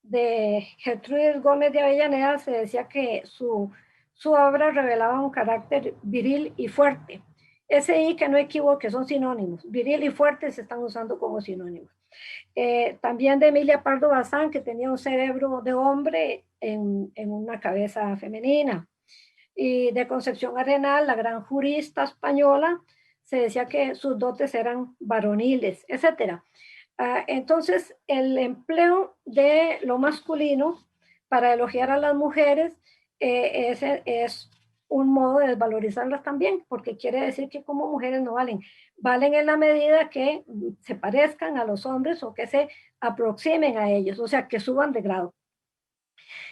S4: de Gertrudis Gómez de Avellaneda, se decía que su obra revelaba un carácter viril y fuerte. Ese y que no equivoque, son sinónimos. Viril y fuerte se están usando como sinónimos. También de Emilia Pardo Bazán, que tenía un cerebro de hombre en una cabeza femenina. Y de Concepción Arenal, la gran jurista española, se decía que sus dotes eran varoniles, etc. Entonces, el empleo de lo masculino para elogiar a las mujeres es un modo de desvalorizarlas también, porque quiere decir que como mujeres no valen. Valen en la medida que se parezcan a los hombres o que se aproximen a ellos, o sea, que suban de grado.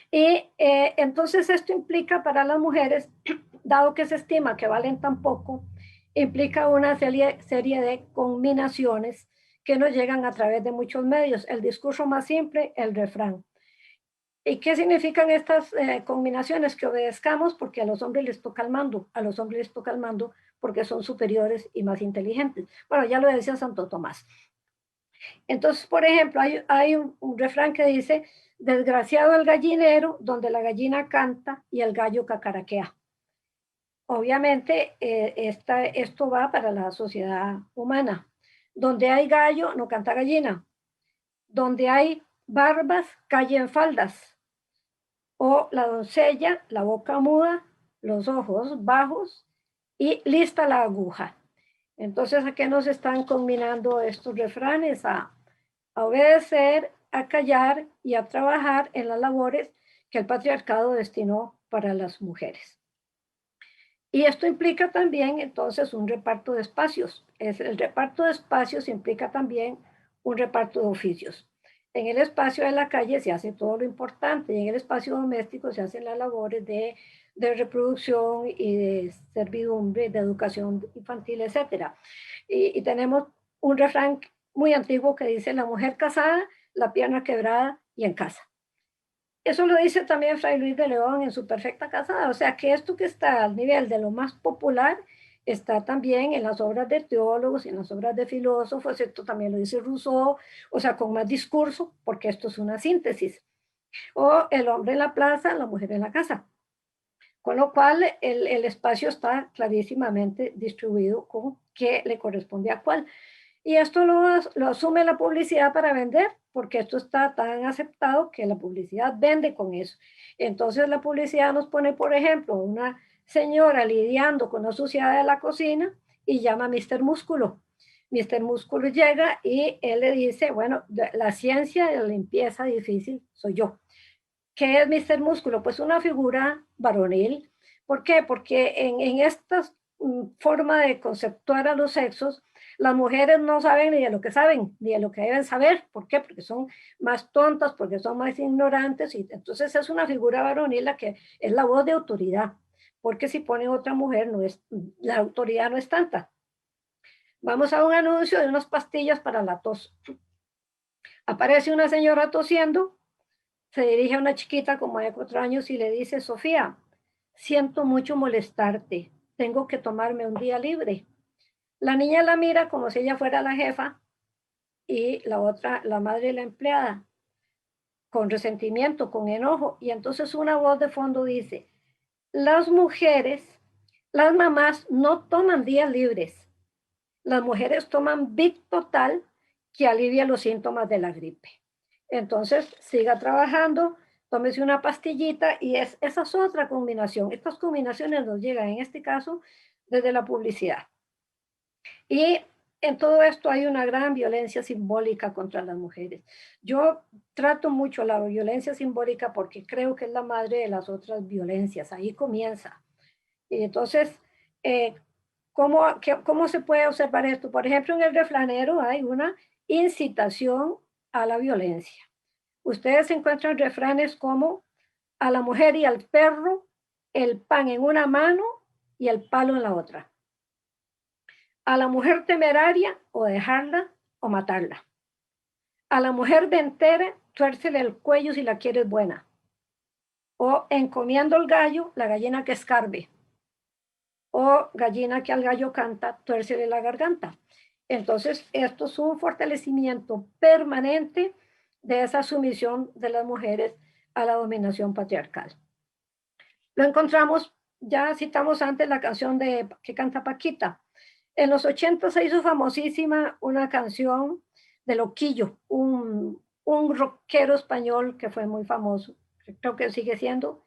S4: Y entonces esto implica para las mujeres, dado que se estima que valen tan poco, implica una serie de combinaciones que nos llegan a través de muchos medios. El discurso más simple, el refrán. ¿Y qué significan estas combinaciones? Que obedezcamos porque a los hombres les toca el mando, a los hombres les toca el mando porque son superiores y más inteligentes. Bueno, ya lo decía Santo Tomás. Entonces, por ejemplo, hay un refrán que dice, desgraciado el gallinero donde la gallina canta y el gallo cacaraquea. Obviamente, esto va para la sociedad humana. Donde hay gallo, no canta gallina. Donde hay barbas, callen faldas. O la doncella, la boca muda, los ojos bajos y lista la aguja. Entonces, ¿a qué nos están combinando estos refranes? A obedecer, a callar y a trabajar en las labores que el patriarcado destinó para las mujeres. Y esto implica también, entonces, un reparto de espacios. El reparto de espacios implica también un reparto de oficios. En el espacio de la calle se hace todo lo importante y en el espacio doméstico se hacen las labores de reproducción y de servidumbre, de educación infantil, etc. Y tenemos un refrán muy antiguo que dice, la mujer casada, la pierna quebrada y en casa. Eso lo dice también Fray Luis de León en su Perfecta Casada, o sea que esto que está al nivel de lo más popular está también en las obras de teólogos y en las obras de filósofos, esto también lo dice Rousseau, o sea, con más discurso, porque esto es una síntesis. O el hombre en la plaza, la mujer en la casa. Con lo cual el espacio está clarísimamente distribuido con qué le corresponde a cuál. Y esto lo asume la publicidad para vender, porque esto está tan aceptado que la publicidad vende con eso. Entonces la publicidad nos pone, por ejemplo, una señora lidiando con la suciedad de la cocina y llama a Mr. Músculo. Mr. Músculo llega y él le dice, bueno, la ciencia de la limpieza difícil soy yo. ¿Qué es Mr. Músculo? Pues una figura varonil. ¿Por qué? Porque en esta forma de conceptuar a los sexos, las mujeres no saben ni de lo que saben, ni de lo que deben saber. ¿Por qué? Porque son más tontas, porque son más ignorantes. Y entonces es una figura varonil la que es la voz de autoridad. Porque si pone otra mujer, no es, la autoridad no es tanta. Vamos a un anuncio de unas pastillas para la tos. Aparece una señora tosiendo, se dirige a una chiquita como de 4 años y le dice, Sofía, siento mucho molestarte, tengo que tomarme un día libre. La niña la mira como si ella fuera la jefa y la otra, la madre de la empleada, con resentimiento, con enojo. Y entonces una voz de fondo dice, las mujeres, las mamás no toman días libres. Las mujeres toman Vic Total que alivia los síntomas de la gripe. Entonces, siga trabajando, tómese una pastillita y esa es otra combinación. Estas combinaciones nos llegan, en este caso, desde la publicidad. Y en todo esto hay una gran violencia simbólica contra las mujeres. Yo trato mucho la violencia simbólica porque creo que es la madre de las otras violencias. Ahí comienza. Y entonces, ¿cómo se puede observar esto? Por ejemplo, en el refranero hay una incitación a la violencia. Ustedes encuentran refranes como a la mujer y al perro, el pan en una mano y el palo en la otra. A la mujer temeraria, o dejarla o matarla. A la mujer ventera, tuércele el cuello si la quieres buena. O encomiendo el gallo, la gallina que escarbe. O gallina que al gallo canta, tuércele la garganta. Entonces, esto es un fortalecimiento permanente de esa sumisión de las mujeres a la dominación patriarcal. Lo encontramos, ya citamos antes la canción que canta Paquita. En los 80 se hizo famosísima una canción de Loquillo, un rockero español que fue muy famoso, creo que sigue siendo,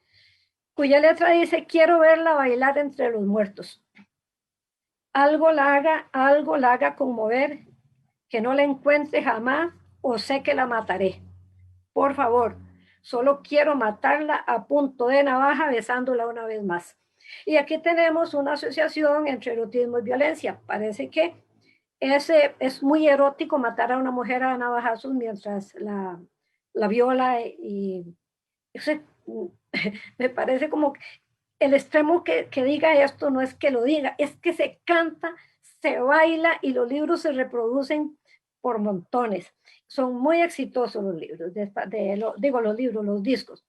S4: cuya letra dice, quiero verla bailar entre los muertos. Algo la haga conmover, que no la encuentre jamás o sé que la mataré. Por favor, solo quiero matarla a punto de navaja besándola una vez más. Y aquí tenemos una asociación entre erotismo y violencia. Parece que es muy erótico matar a una mujer a navajazos mientras la viola y me parece como el extremo que diga esto no es que lo diga, es que se canta, se baila y los libros se reproducen por montones. Son muy exitosos los libros, los discos.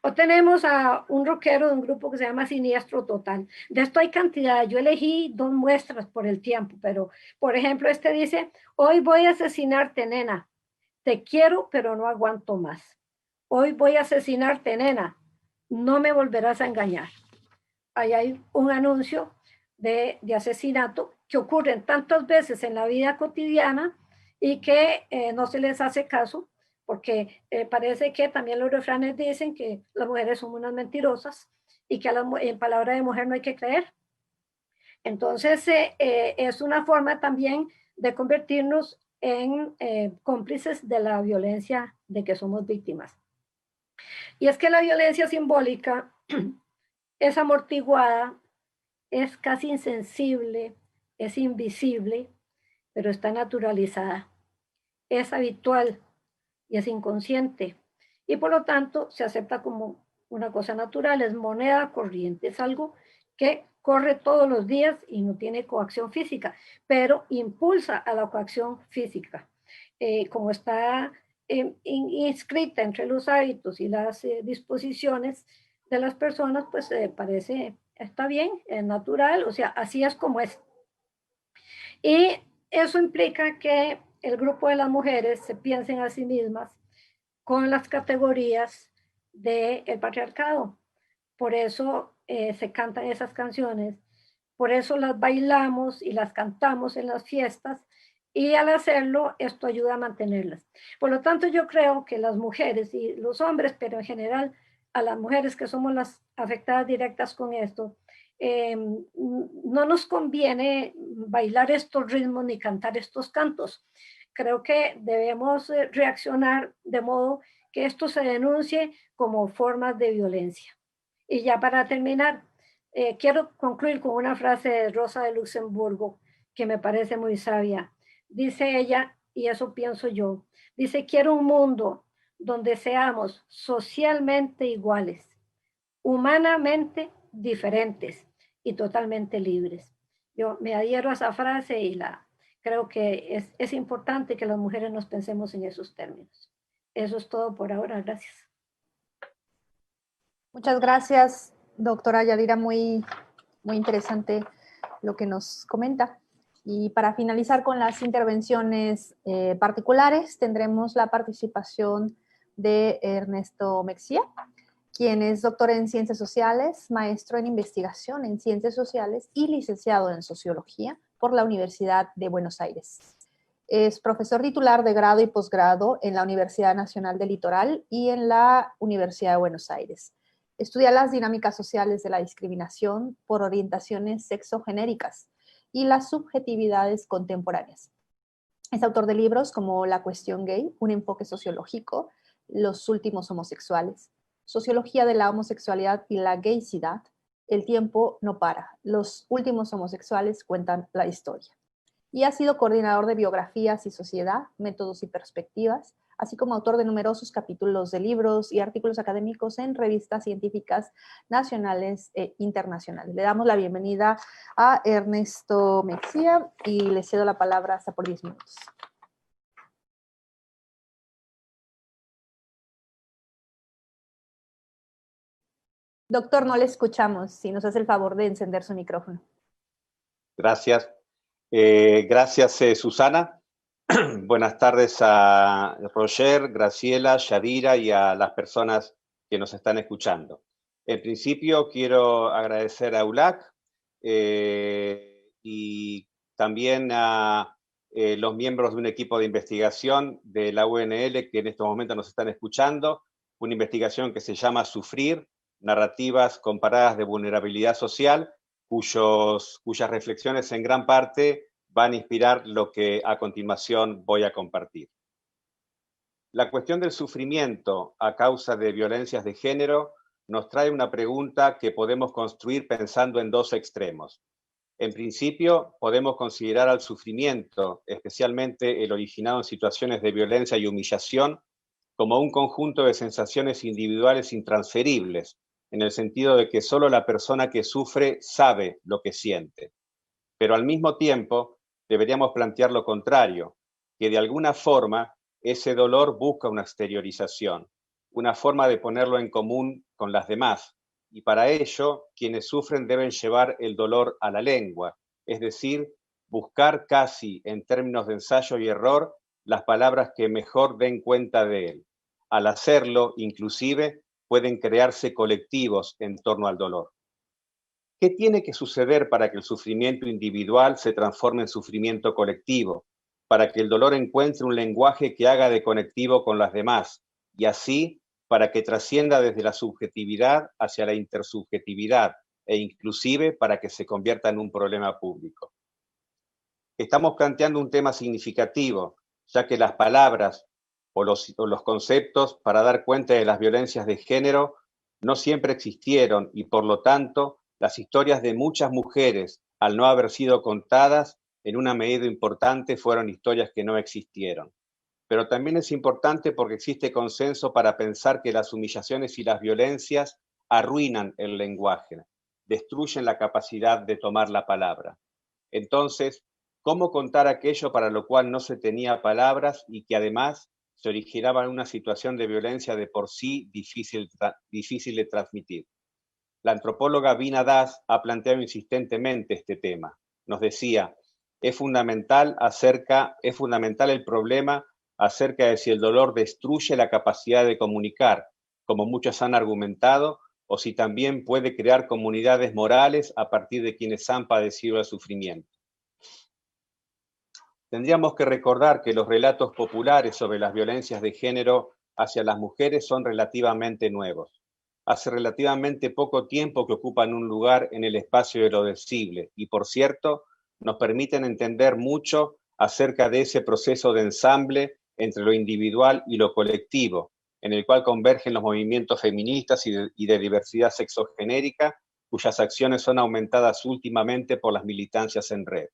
S4: O tenemos a un rockero de un grupo que se llama Siniestro Total. De esto hay cantidad. Yo elegí 2 muestras por el tiempo, pero por ejemplo este dice, hoy voy a asesinarte, nena. Te quiero, pero no aguanto más. Hoy voy a asesinarte, nena. No me volverás a engañar. Ahí hay un anuncio de asesinato que ocurren tantas veces en la vida cotidiana y que no se les hace caso porque parece que también los refranes dicen que las mujeres son unas mentirosas y que en palabra de mujer no hay que creer. Entonces es una forma también de convertirnos en cómplices de la violencia de que somos víctimas. Y es que la violencia simbólica es amortiguada, es casi insensible, es invisible, pero está naturalizada. Es habitual y es inconsciente. Y por lo tanto se acepta como una cosa natural, es moneda corriente, es algo que corre todos los días y no tiene coacción física, pero impulsa a la coacción física. Como está inscrita entre los hábitos y las disposiciones de las personas, pues parece, está bien, es natural, o sea, así es como es. Y eso implica que el grupo de las mujeres se piensen a sí mismas con las categorías del patriarcado. Por eso se cantan esas canciones, por eso las bailamos y las cantamos en las fiestas, y al hacerlo esto ayuda a mantenerlas. Por lo tanto, yo creo que las mujeres y los hombres, pero en general a las mujeres que somos las afectadas directas con esto, no nos conviene bailar estos ritmos ni cantar estos cantos. Creo que debemos reaccionar de modo que esto se denuncie como formas de violencia. Y ya para terminar, quiero concluir con una frase de Rosa de Luxemburgo que me parece muy sabia. Dice ella, y eso pienso yo, dice, quiero un mundo donde seamos socialmente iguales, humanamente diferentes y totalmente libres. Yo me adhiero a esa frase y creo que es importante que las mujeres nos pensemos en esos términos. Eso es todo por ahora. Gracias.
S1: Muchas gracias, doctora Yadira. Muy interesante lo que nos comenta. Y para finalizar con las intervenciones particulares, tendremos la participación de Ernesto Mexía, quien es doctor en Ciencias Sociales, maestro en Investigación en Ciencias Sociales y licenciado en Sociología por la Universidad de Buenos Aires. Es profesor titular de grado y posgrado en la Universidad Nacional del Litoral y en la Universidad de Buenos Aires. Estudia las dinámicas sociales de la discriminación por orientaciones sexogenéricas y las subjetividades contemporáneas. Es autor de libros como La cuestión gay, un enfoque sociológico, Los últimos homosexuales, Sociología de la homosexualidad y la gaycidad, El tiempo no para, Los últimos homosexuales cuentan la historia. Y ha sido coordinador de biografías y sociedad, métodos y perspectivas, así como autor de numerosos capítulos de libros y artículos académicos en revistas científicas nacionales e internacionales. Le damos la bienvenida a Ernesto Mexía y le cedo la palabra hasta por 10 minutos. Doctor, no le escuchamos. Si nos hace el favor de encender su micrófono.
S5: Gracias. Gracias, Susana. Buenas tardes a Roger, Graciela, Yadira y a las personas que nos están escuchando. En principio, quiero agradecer a EULAC y también a los miembros de un equipo de investigación de la UNL que en estos momentos nos están escuchando, una investigación que se llama Sufrir, narrativas comparadas de vulnerabilidad social, cuyas reflexiones en gran parte van a inspirar lo que a continuación voy a compartir. La cuestión del sufrimiento a causa de violencias de género nos trae una pregunta que podemos construir pensando en dos extremos. En principio, podemos considerar al sufrimiento, especialmente el originado en situaciones de violencia y humillación, como un conjunto de sensaciones individuales intransferibles, en el sentido de que solo la persona que sufre sabe lo que siente. Pero al mismo tiempo, deberíamos plantear lo contrario, que de alguna forma ese dolor busca una exteriorización, una forma de ponerlo en común con las demás, y para ello quienes sufren deben llevar el dolor a la lengua, es decir, buscar casi en términos de ensayo y error las palabras que mejor den cuenta de él. Al hacerlo, inclusive, pueden crearse colectivos en torno al dolor. ¿Qué tiene que suceder para que el sufrimiento individual se transforme en sufrimiento colectivo? Para que el dolor encuentre un lenguaje que haga de conectivo con las demás, y así para que trascienda desde la subjetividad hacia la intersubjetividad, e inclusive para que se convierta en un problema público. Estamos planteando un tema significativo, ya que las palabras o los conceptos para dar cuenta de las violencias de género no siempre existieron y por lo tanto las historias de muchas mujeres, al no haber sido contadas, en una medida importante fueron historias que no existieron. Pero también es importante porque existe consenso para pensar que las humillaciones y las violencias arruinan el lenguaje, destruyen la capacidad de tomar la palabra. Entonces, ¿cómo contar aquello para lo cual no se tenía palabras y que además se originaba en una situación de violencia de por sí difícil de transmitir? La antropóloga Vina Das ha planteado insistentemente este tema. Nos decía, es fundamental el problema acerca de si el dolor destruye la capacidad de comunicar, como muchos han argumentado, o si también puede crear comunidades morales a partir de quienes han padecido el sufrimiento. Tendríamos que recordar que los relatos populares sobre las violencias de género hacia las mujeres son relativamente nuevos. Hace relativamente poco tiempo que ocupan un lugar en el espacio de lo decible y, por cierto, nos permiten entender mucho acerca de ese proceso de ensamble entre lo individual y lo colectivo, en el cual convergen los movimientos feministas y de diversidad sexogenérica, cuyas acciones son aumentadas últimamente por las militancias en red.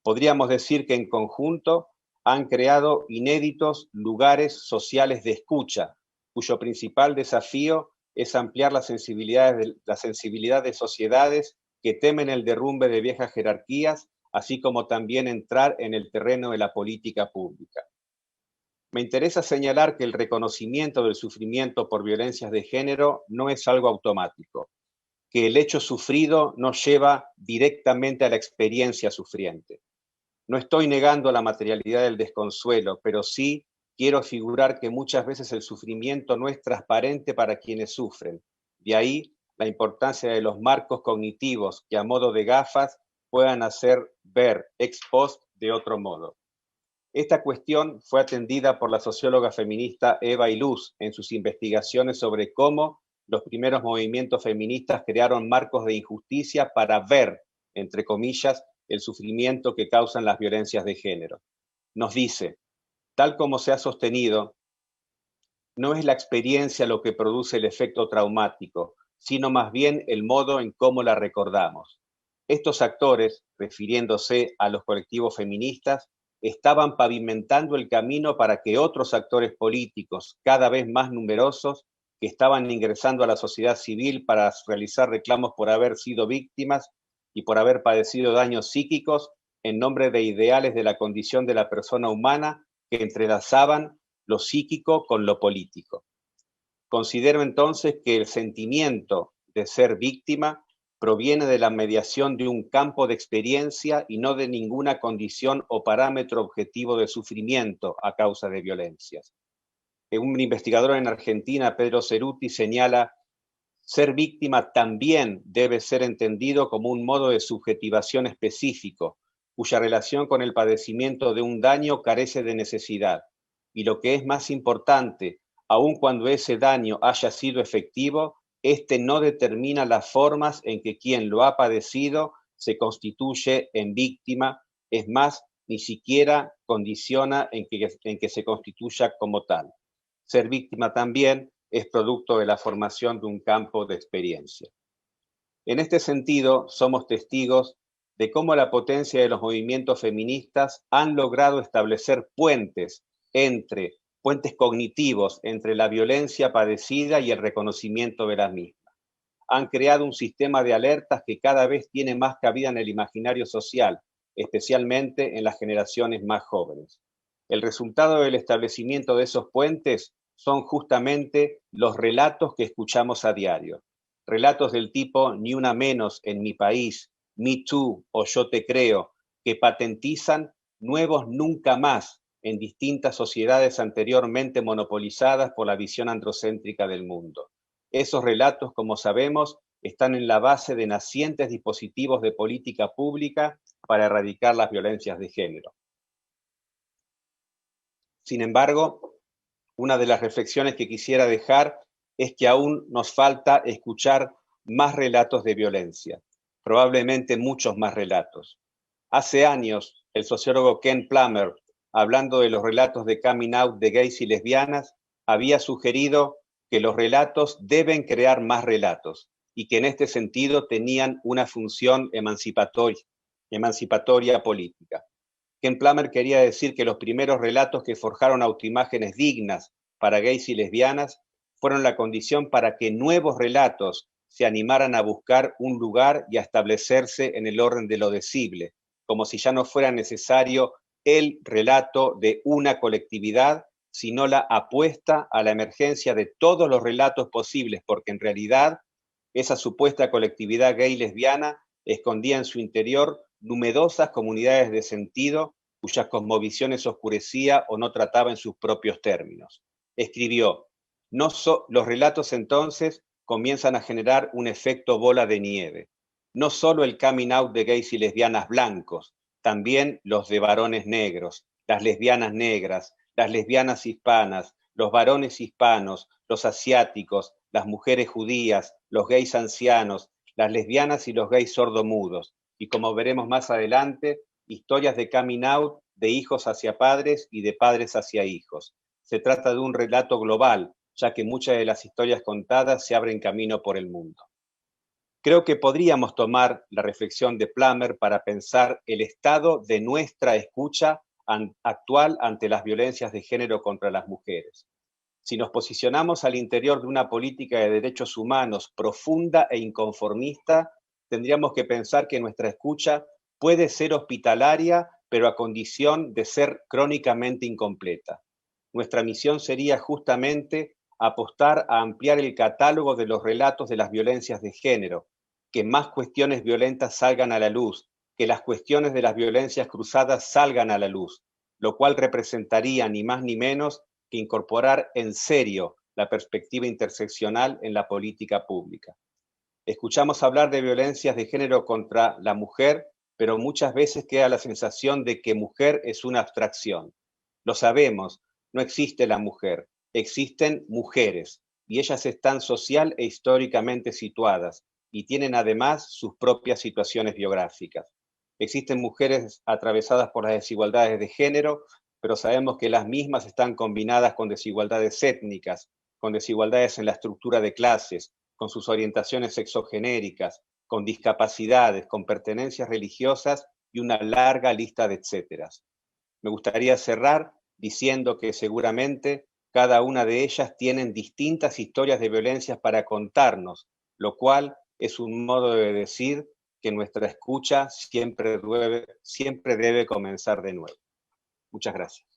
S5: Podríamos decir que en conjunto han creado inéditos lugares sociales de escucha, cuyo principal desafío es ampliar la sensibilidad de sociedades que temen el derrumbe de viejas jerarquías, así como también entrar en el terreno de la política pública. Me interesa señalar que el reconocimiento del sufrimiento por violencias de género no es algo automático, que el hecho sufrido nos lleva directamente a la experiencia sufriente. No estoy negando la materialidad del desconsuelo, pero sí quiero figurar que muchas veces el sufrimiento no es transparente para quienes sufren. De ahí la importancia de los marcos cognitivos que a modo de gafas puedan hacer ver ex post de otro modo. Esta cuestión fue atendida por la socióloga feminista Eva Iluz en sus investigaciones sobre cómo los primeros movimientos feministas crearon marcos de injusticia para ver, entre comillas, el sufrimiento que causan las violencias de género. Nos dice, tal como se ha sostenido, no es la experiencia lo que produce el efecto traumático, sino más bien el modo en cómo la recordamos. Estos actores, refiriéndose a los colectivos feministas, estaban pavimentando el camino para que otros actores políticos, cada vez más numerosos, que estaban ingresando a la sociedad civil para realizar reclamos por haber sido víctimas y por haber padecido daños psíquicos en nombre de ideales de la condición de la persona humana que entrelazaban lo psíquico con lo político. Considero entonces que el sentimiento de ser víctima proviene de la mediación de un campo de experiencia y no de ninguna condición o parámetro objetivo de sufrimiento a causa de violencias. Un investigador en Argentina, Pedro Ceruti, señala: ser víctima también debe ser entendido como un modo de subjetivación específico, cuya relación con el padecimiento de un daño carece de necesidad. Y lo que es más importante, aun cuando ese daño haya sido efectivo, este no determina las formas en que quien lo ha padecido se constituye en víctima, es más, ni siquiera condiciona en que se constituya como tal. Ser víctima también es producto de la formación de un campo de experiencia. En este sentido, somos testigos de cómo la potencia de los movimientos feministas han logrado establecer puentes cognitivos entre la violencia padecida y el reconocimiento de la misma. Han creado un sistema de alertas que cada vez tiene más cabida en el imaginario social, especialmente en las generaciones más jóvenes. El resultado del establecimiento de esos puentes son justamente los relatos que escuchamos a diario. Relatos del tipo "ni una menos en mi país", "Me Too" o "yo te creo", que patentizan nuevos nunca más en distintas sociedades anteriormente monopolizadas por la visión androcéntrica del mundo. Esos relatos, como sabemos, están en la base de nacientes dispositivos de política pública para erradicar las violencias de género. Sin embargo, una de las reflexiones que quisiera dejar es que aún nos falta escuchar más relatos de violencia, probablemente muchos más relatos. Hace años, el sociólogo Ken Plummer, hablando de los relatos de coming out de gays y lesbianas, había sugerido que los relatos deben crear más relatos y que en este sentido tenían una función emancipatoria política. Ken Plummer quería decir que los primeros relatos que forjaron autoimágenes dignas para gays y lesbianas fueron la condición para que nuevos relatos se animaran a buscar un lugar y a establecerse en el orden de lo decible, como si ya no fuera necesario el relato de una colectividad, sino la apuesta a la emergencia de todos los relatos posibles, porque en realidad esa supuesta colectividad gay lesbiana escondía en su interior numerosas comunidades de sentido cuyas cosmovisiones oscurecía o no trataba en sus propios términos. Escribió: los relatos entonces comienzan a generar un efecto bola de nieve. No solo el coming out de gays y lesbianas blancos, también los de varones negros, las lesbianas negras, las lesbianas hispanas, los varones hispanos, los asiáticos, las mujeres judías, los gays ancianos, las lesbianas y los gays sordomudos, y como veremos más adelante, historias de coming out de hijos hacia padres y de padres hacia hijos. Se trata de un relato global, ya que muchas de las historias contadas se abren camino por el mundo. Creo que podríamos tomar la reflexión de Plummer para pensar el estado de nuestra escucha actual ante las violencias de género contra las mujeres. Si nos posicionamos al interior de una política de derechos humanos profunda e inconformista, tendríamos que pensar que nuestra escucha puede ser hospitalaria, pero a condición de ser crónicamente incompleta. Nuestra misión sería justamente apostar a ampliar el catálogo de los relatos de las violencias de género, que más cuestiones violentas salgan a la luz, que las cuestiones de las violencias cruzadas salgan a la luz, lo cual representaría ni más ni menos que incorporar en serio la perspectiva interseccional en la política pública. Escuchamos hablar de violencias de género contra la mujer, pero muchas veces queda la sensación de que mujer es una abstracción. Lo sabemos, no existe la mujer, existen mujeres, y ellas están social e históricamente situadas, y tienen además sus propias situaciones biográficas. Existen mujeres atravesadas por las desigualdades de género, pero sabemos que las mismas están combinadas con desigualdades étnicas, con desigualdades en la estructura de clases, con sus orientaciones sexogenéricas, con discapacidades, con pertenencias religiosas y una larga lista de etcéteras. Me gustaría cerrar diciendo que seguramente cada una de ellas tienen distintas historias de violencias para contarnos, lo cual es un modo de decir que nuestra escucha siempre debe comenzar de nuevo. Muchas gracias.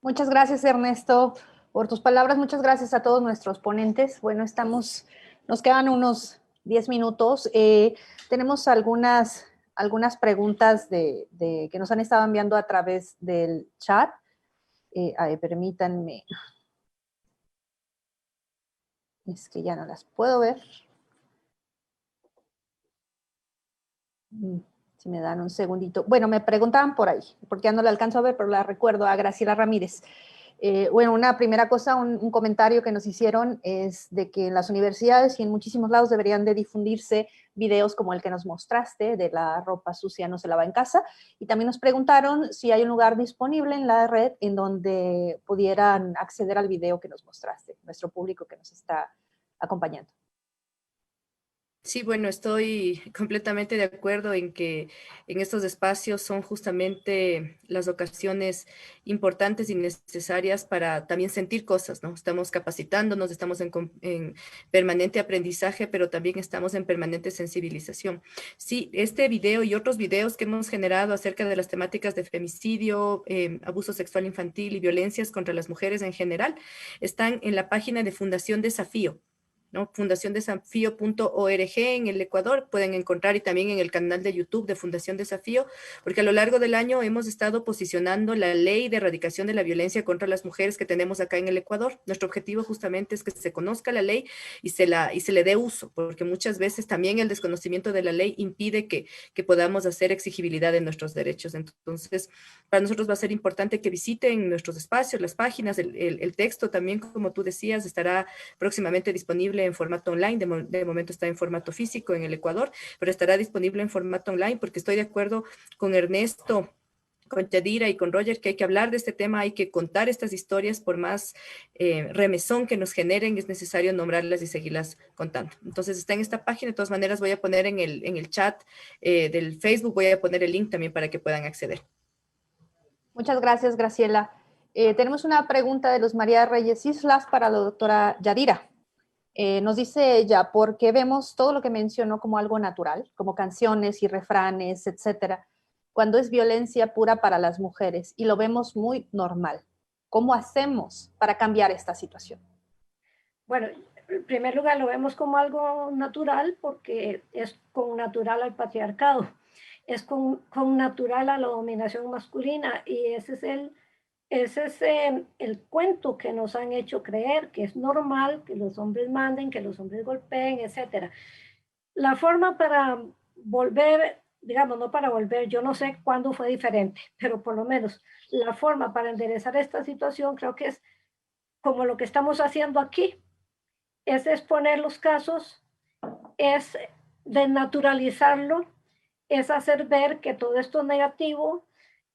S1: Muchas gracias, Ernesto, por tus palabras. Muchas gracias a todos nuestros ponentes. Bueno, nos quedan unos 10 minutos. Tenemos algunas preguntas que nos han estado enviando a través del chat. Permítanme. Es que ya no las puedo ver. Si me dan un segundito. Bueno, me preguntaban por ahí, porque ya no la alcanzo a ver, pero la recuerdo a Graciela Ramírez. Bueno, una primera cosa, un comentario que nos hicieron es de que en las universidades y en muchísimos lados deberían de difundirse videos como el que nos mostraste de la ropa sucia no se lava en casa. Y también nos preguntaron si hay un lugar disponible en la red en donde pudieran acceder al video que nos mostraste, nuestro público que nos está acompañando.
S3: Sí, bueno, estoy completamente de acuerdo en que en estos espacios son justamente las ocasiones importantes y necesarias para también sentir cosas, ¿no? Estamos capacitándonos, estamos en permanente aprendizaje, pero también estamos en permanente sensibilización. Sí, este video y otros videos que hemos generado acerca de las temáticas de femicidio, abuso sexual infantil y violencias contra las mujeres en general, están en la página de Fundación Desafío, ¿no? fundaciondesafío.org en el Ecuador, pueden encontrar, y también en el canal de YouTube de Fundación Desafío, porque a lo largo del año hemos estado posicionando la ley de erradicación de la violencia contra las mujeres que tenemos acá en el Ecuador. Nuestro objetivo justamente es que se conozca la ley y se le dé uso, porque muchas veces también el desconocimiento de la ley impide que podamos hacer exigibilidad de nuestros derechos. Entonces, para nosotros va a ser importante que visiten nuestros espacios, las páginas, el texto también, como tú decías, estará próximamente disponible en formato online, de momento está en formato físico en el Ecuador, pero estará disponible en formato online porque estoy de acuerdo con Ernesto, con Yadira y con Roger que hay que hablar de este tema, hay que contar estas historias, por más remesón que nos generen, es necesario nombrarlas y seguirlas contando. Entonces está en esta página, de todas maneras voy a poner en el chat del Facebook, voy a poner el link también para que puedan acceder.
S1: Muchas gracias, Graciela. Tenemos una pregunta de Luz María Reyes Islas para la doctora Yadira. Nos dice ella, porque vemos todo lo que mencionó como algo natural, como canciones y refranes, etcétera, cuando es violencia pura para las mujeres y lo vemos muy normal. ¿Cómo hacemos para cambiar esta situación?
S4: Bueno, en primer lugar lo vemos como algo natural porque es con natural al patriarcado, es con natural a la dominación masculina, y ese es el cuento que nos han hecho creer, que es normal que los hombres manden, que los hombres golpeen, etc. La forma para volver digamos, no para volver, yo no sé cuándo fue diferente, pero por lo menos la forma para enderezar esta situación creo que es como lo que estamos haciendo aquí, es exponer los casos, es desnaturalizarlo, es hacer ver que todo esto es negativo,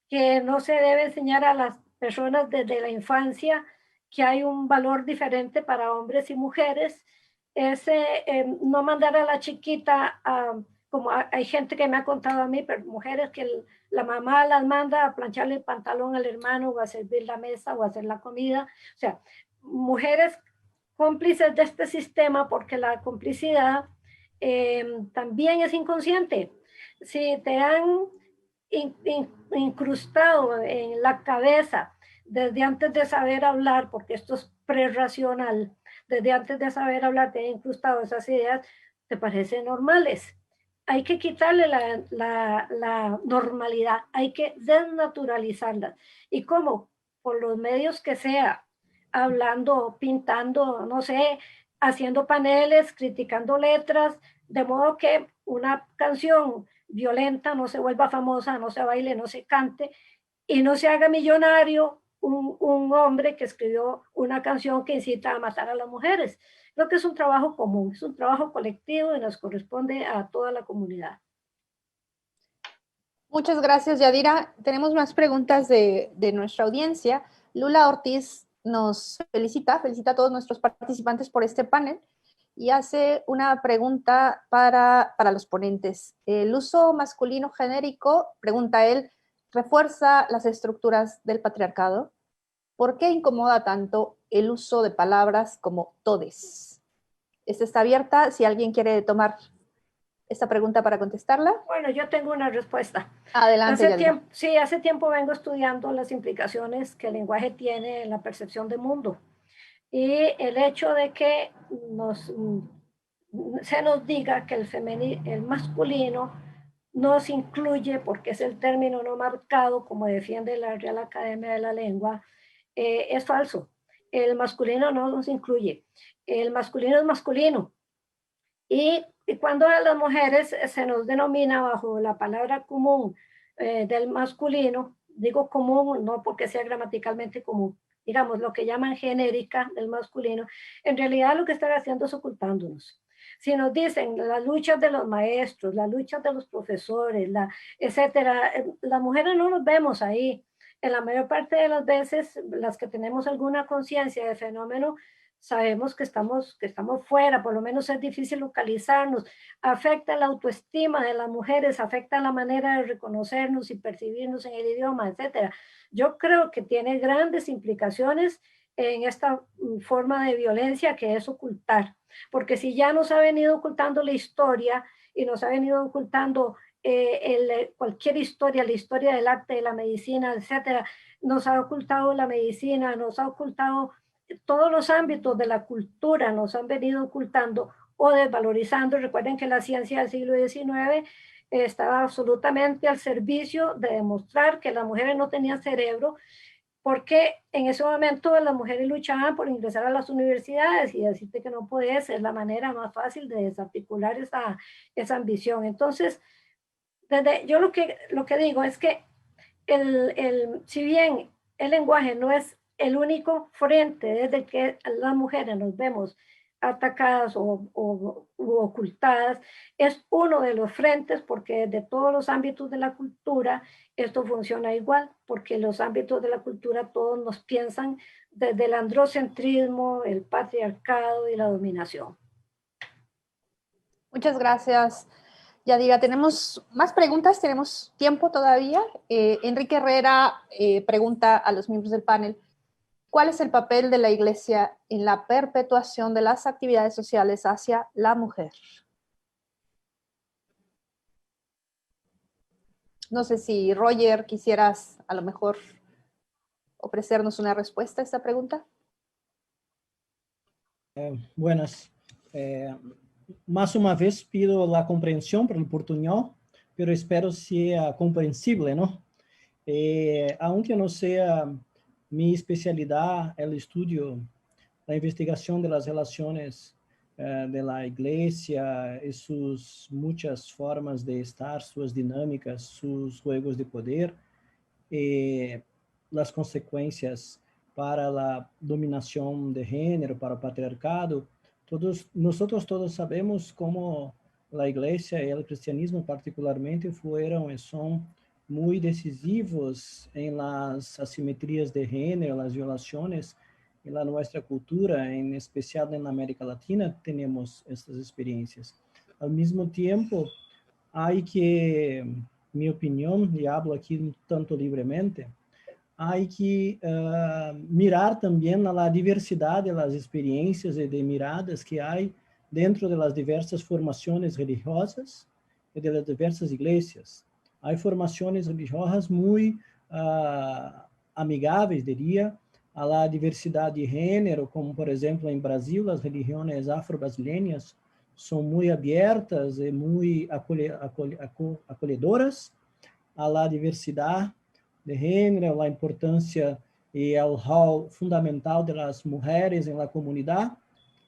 S4: que no se debe enseñar a las personas desde la infancia que hay un valor diferente para hombres y mujeres, es no mandar a la chiquita a, como hay gente que me ha contado a mí, pero mujeres que la mamá las manda a plancharle el pantalón al hermano o a servir la mesa o a hacer la comida, o sea, mujeres cómplices de este sistema porque la complicidad también es inconsciente. Si te han incrustado en la cabeza desde antes de saber hablar, porque esto es prerracional, desde antes de saber hablar te han incrustado esas ideas, te parecen normales. Hay que quitarle la normalidad, hay que desnaturalizarlas. ¿Y cómo? Por los medios que sea, hablando, pintando, no sé, haciendo paneles, criticando letras, de modo que una canción violenta no se vuelva famosa, no se baile, no se cante y no se haga millonario un hombre que escribió una canción que incita a matar a las mujeres. Creo que es un trabajo común, es un trabajo colectivo y nos corresponde a toda la comunidad.
S1: Muchas gracias, Yadira. Tenemos más preguntas de nuestra audiencia. Lula Ortiz nos felicita a todos nuestros participantes por este panel y hace una pregunta para los ponentes. ¿El uso masculino genérico, pregunta él, refuerza las estructuras del patriarcado? ¿Por qué incomoda tanto el uso de palabras como todes? Esta está abierta, si alguien quiere tomar esta pregunta para contestarla.
S4: Bueno, yo tengo una respuesta.
S1: Adelante,
S4: hace tiempo vengo estudiando las implicaciones que el lenguaje tiene en la percepción del mundo. Y el hecho de que se nos diga que el masculino nos incluye, porque es el término no marcado, como defiende la Real Academia de la Lengua, es falso. El masculino no nos incluye. El masculino es masculino. Y cuando a las mujeres se nos denomina bajo la palabra común del masculino, digo común no porque sea gramaticalmente común, digamos lo que llaman genérica del masculino, en realidad lo que están haciendo es ocultándonos. Si nos dicen las luchas de los maestros, las luchas de los profesores, etcétera, las mujeres no nos vemos ahí. En la mayor parte de las veces, las que tenemos alguna conciencia de fenómeno, sabemos que estamos fuera, por lo menos es difícil localizarnos, afecta la autoestima de las mujeres, afecta la manera de reconocernos y percibirnos en el idioma, etcétera. Yo creo que tiene grandes implicaciones en esta forma de violencia que es ocultar, porque si ya nos ha venido ocultando la historia y nos ha venido ocultando cualquier historia, la historia del arte de la medicina, etcétera, nos ha ocultado la medicina, nos ha ocultado todos los ámbitos de la cultura, nos han venido ocultando o desvalorizando. Recuerden que la ciencia del siglo XIX estaba absolutamente al servicio de demostrar que las mujeres no tenían cerebro, porque en ese momento las mujeres luchaban por ingresar a las universidades y decirte que no puedes es la manera más fácil de desarticular esa ambición. Entonces, yo lo que digo es que si bien el lenguaje no es el único frente desde que las mujeres nos vemos atacadas u ocultadas, es uno de los frentes porque de todos los ámbitos de la cultura esto funciona igual, porque los ámbitos de la cultura todos nos piensan desde el androcentrismo, el patriarcado y la dominación.
S1: Muchas gracias, Yadira. Tenemos más preguntas, tenemos tiempo todavía. Enrique Herrera pregunta a los miembros del panel, ¿cuál es el papel de la Iglesia en la perpetuación de las actividades sociales hacia la mujer? No sé si, Roger, quisieras a lo mejor ofrecernos una respuesta a esta pregunta.
S2: Buenas. Más una vez pido la comprensión por el portuñol, pero espero sea comprensible, ¿no? Aunque no sea mi especialidad el estudio, la investigación de las relaciones de la iglesia y sus muchas formas de estar, sus dinámicas, sus juegos de poder, las consecuencias para la dominación de género, para el patriarcado. Nosotros todos sabemos cómo la iglesia y el cristianismo particularmente fueron y son muy decisivos en las asimetrías de género, las violaciones. En la nuestra cultura, en especial en América Latina, tenemos estas experiencias. Al mismo tiempo, hay que, mi opinión, y hablo aquí un tanto libremente, hay que mirar también a la diversidad de las experiencias y de miradas que hay dentro de las diversas formaciones religiosas y de las diversas iglesias. Hay formaciones religiosas muy amigáveis, diría, a la diversidad de género, como por ejemplo en Brasil, las religiones afro-brasileñas son muy abiertas y muy acolhedoras a la diversidad de género, la importancia y el rol fundamental de las mujeres en la comunidad,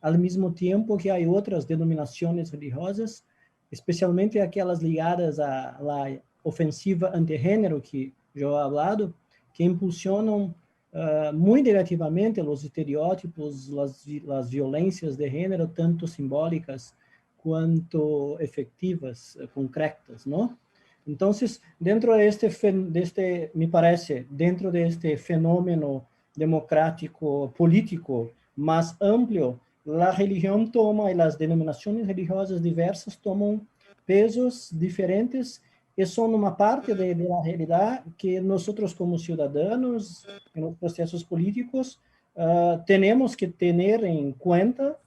S2: al mismo tiempo que hay otras denominaciones religiosas, especialmente aquelas ligadas a la ofensiva antigênero que yo he hablado, que impulsionam muy negativamente los estereotipos, las violencias de género, tanto simbólicas quanto efectivas, concretas, ¿no? Entonces, dentro de este, me parece, dentro de este fenómeno democrático, político más amplio, la religión toma y las denominaciones religiosas diversas toman pesos diferentes y son una parte de la realidad que nosotros como ciudadanos en los procesos políticos tenemos que tener en cuenta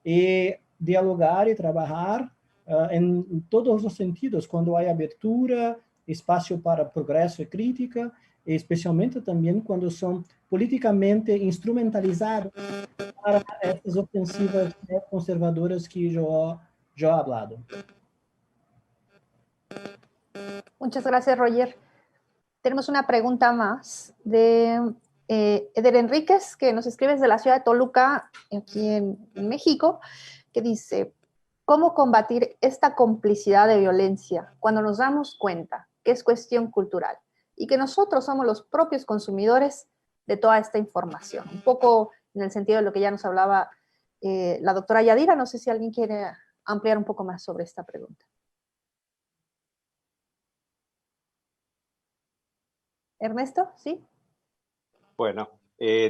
S2: y dialogar y trabajar en todos los sentidos, cuando hay abertura, espacio para progreso y crítica, especialmente también cuando son políticamente instrumentalizados para estas ofensivas conservadoras que yo he hablado.
S1: Muchas gracias, Roger. Tenemos una pregunta más de Eder Enríquez, que nos escribe desde la ciudad de Toluca, aquí en México, que dice, ¿cómo combatir esta complicidad de violencia cuando nos damos cuenta que es cuestión cultural y que nosotros somos los propios consumidores de toda esta información? Un poco en el sentido de lo que ya nos hablaba la doctora Yadira. No sé si alguien quiere ampliar un poco más sobre esta pregunta. Ernesto, ¿sí?
S5: Bueno,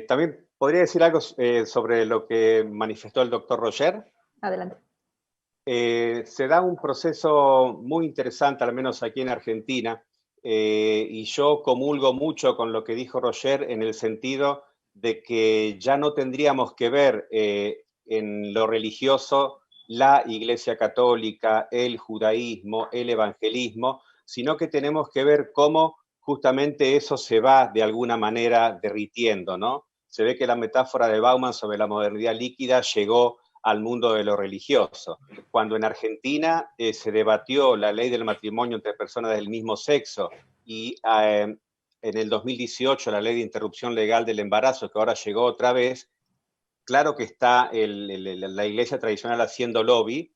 S5: también podría decir algo sobre lo que manifestó el doctor Roger.
S1: Adelante.
S5: Se da un proceso muy interesante, al menos aquí en Argentina, y yo comulgo mucho con lo que dijo Roger en el sentido de que ya no tendríamos que ver en lo religioso la Iglesia Católica, el judaísmo, el evangelismo, sino que tenemos que ver cómo justamente eso se va de alguna manera derritiendo, ¿no? Se ve que la metáfora de Bauman sobre la modernidad líquida llegó al mundo de lo religioso. Cuando en Argentina se debatió la ley del matrimonio entre personas del mismo sexo y en el 2018 la ley de interrupción legal del embarazo, que ahora llegó otra vez, claro que está la iglesia tradicional haciendo lobby,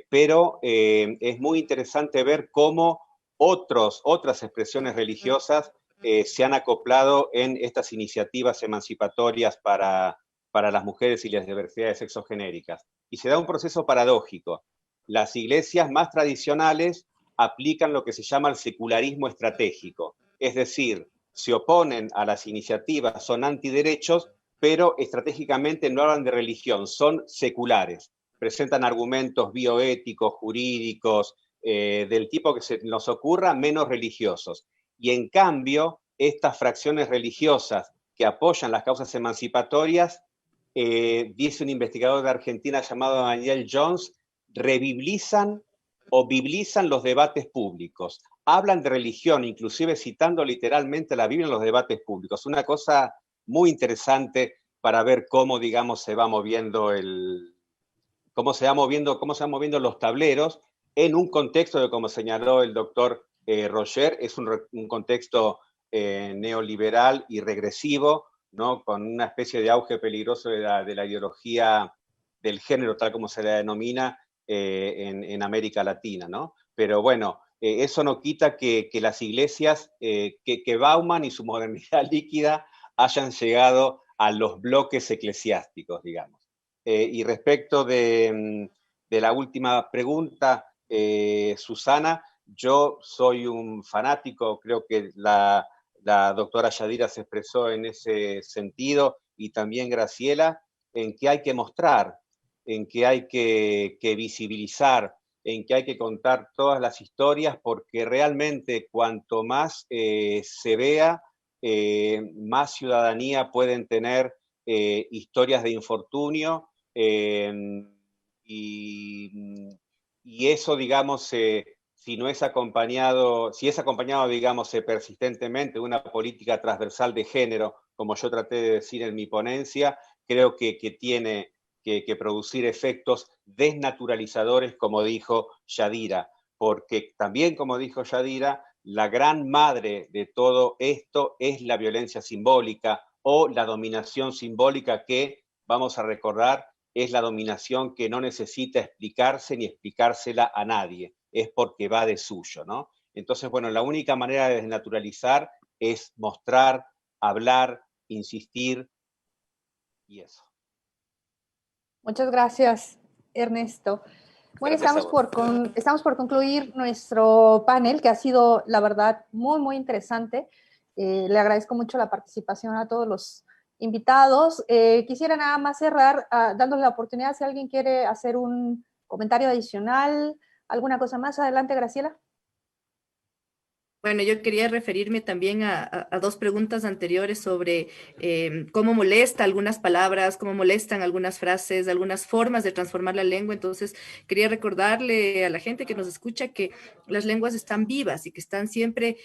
S5: pero es muy interesante ver cómo otras expresiones religiosas se han acoplado en estas iniciativas emancipatorias para las mujeres y las diversidades sexogenéricas. Y se da un proceso paradójico. Las iglesias más tradicionales aplican lo que se llama el secularismo estratégico, es decir, se oponen a las iniciativas, son antiderechos, pero estratégicamente no hablan de religión, son seculares. Presentan argumentos bioéticos, jurídicos, del tipo que se nos ocurra, menos religiosos. Y en cambio, estas fracciones religiosas que apoyan las causas emancipatorias, dice un investigador de Argentina llamado Daniel Jones, rebiblizan o biblizan los debates públicos. Hablan de religión, inclusive citando literalmente la Biblia en los debates públicos. Una cosa muy interesante para ver cómo, digamos, se va moviendo cómo se van moviendo los tableros en un contexto de, como señaló el doctor Roger, es un contexto neoliberal y regresivo, ¿no? Con una especie de auge peligroso de la ideología del género, tal como se le denomina en América Latina, ¿no? Pero bueno, eso no quita que las iglesias, que Bauman y su modernidad líquida hayan llegado a los bloques eclesiásticos, digamos. Y respecto de la última pregunta, Susana, yo soy un fanático, creo que la doctora Yadira se expresó en ese sentido, y también Graciela, en que hay que mostrar, en que hay que visibilizar, en que hay que contar todas las historias, porque realmente cuanto más se vea, más ciudadanía pueden tener historias de infortunio, y eso, digamos, si es acompañado, digamos, persistentemente de una política transversal de género, como yo traté de decir en mi ponencia, creo que tiene que producir efectos desnaturalizadores, como dijo Yadira, porque también, como dijo Yadira, la gran madre de todo esto es la violencia simbólica o la dominación simbólica, que, vamos a recordar, es la dominación que no necesita explicarse ni explicársela a nadie, es porque va de suyo, ¿no? Entonces, bueno, la única manera de desnaturalizar es mostrar, hablar, insistir, y eso.
S1: Muchas gracias, Ernesto. Bueno,
S5: Gracias
S1: estamos por concluir nuestro panel, que ha sido, la verdad, muy, muy interesante. Le agradezco mucho la participación a todos los invitados. Quisiera nada más cerrar dándole la oportunidad, si alguien quiere hacer un comentario adicional, alguna cosa más. Adelante, Graciela.
S3: Bueno, yo quería referirme también a dos preguntas anteriores sobre cómo molesta algunas palabras, cómo molestan algunas frases, algunas formas de transformar la lengua. Entonces, quería recordarle a la gente que nos escucha que las lenguas están vivas y que están siempre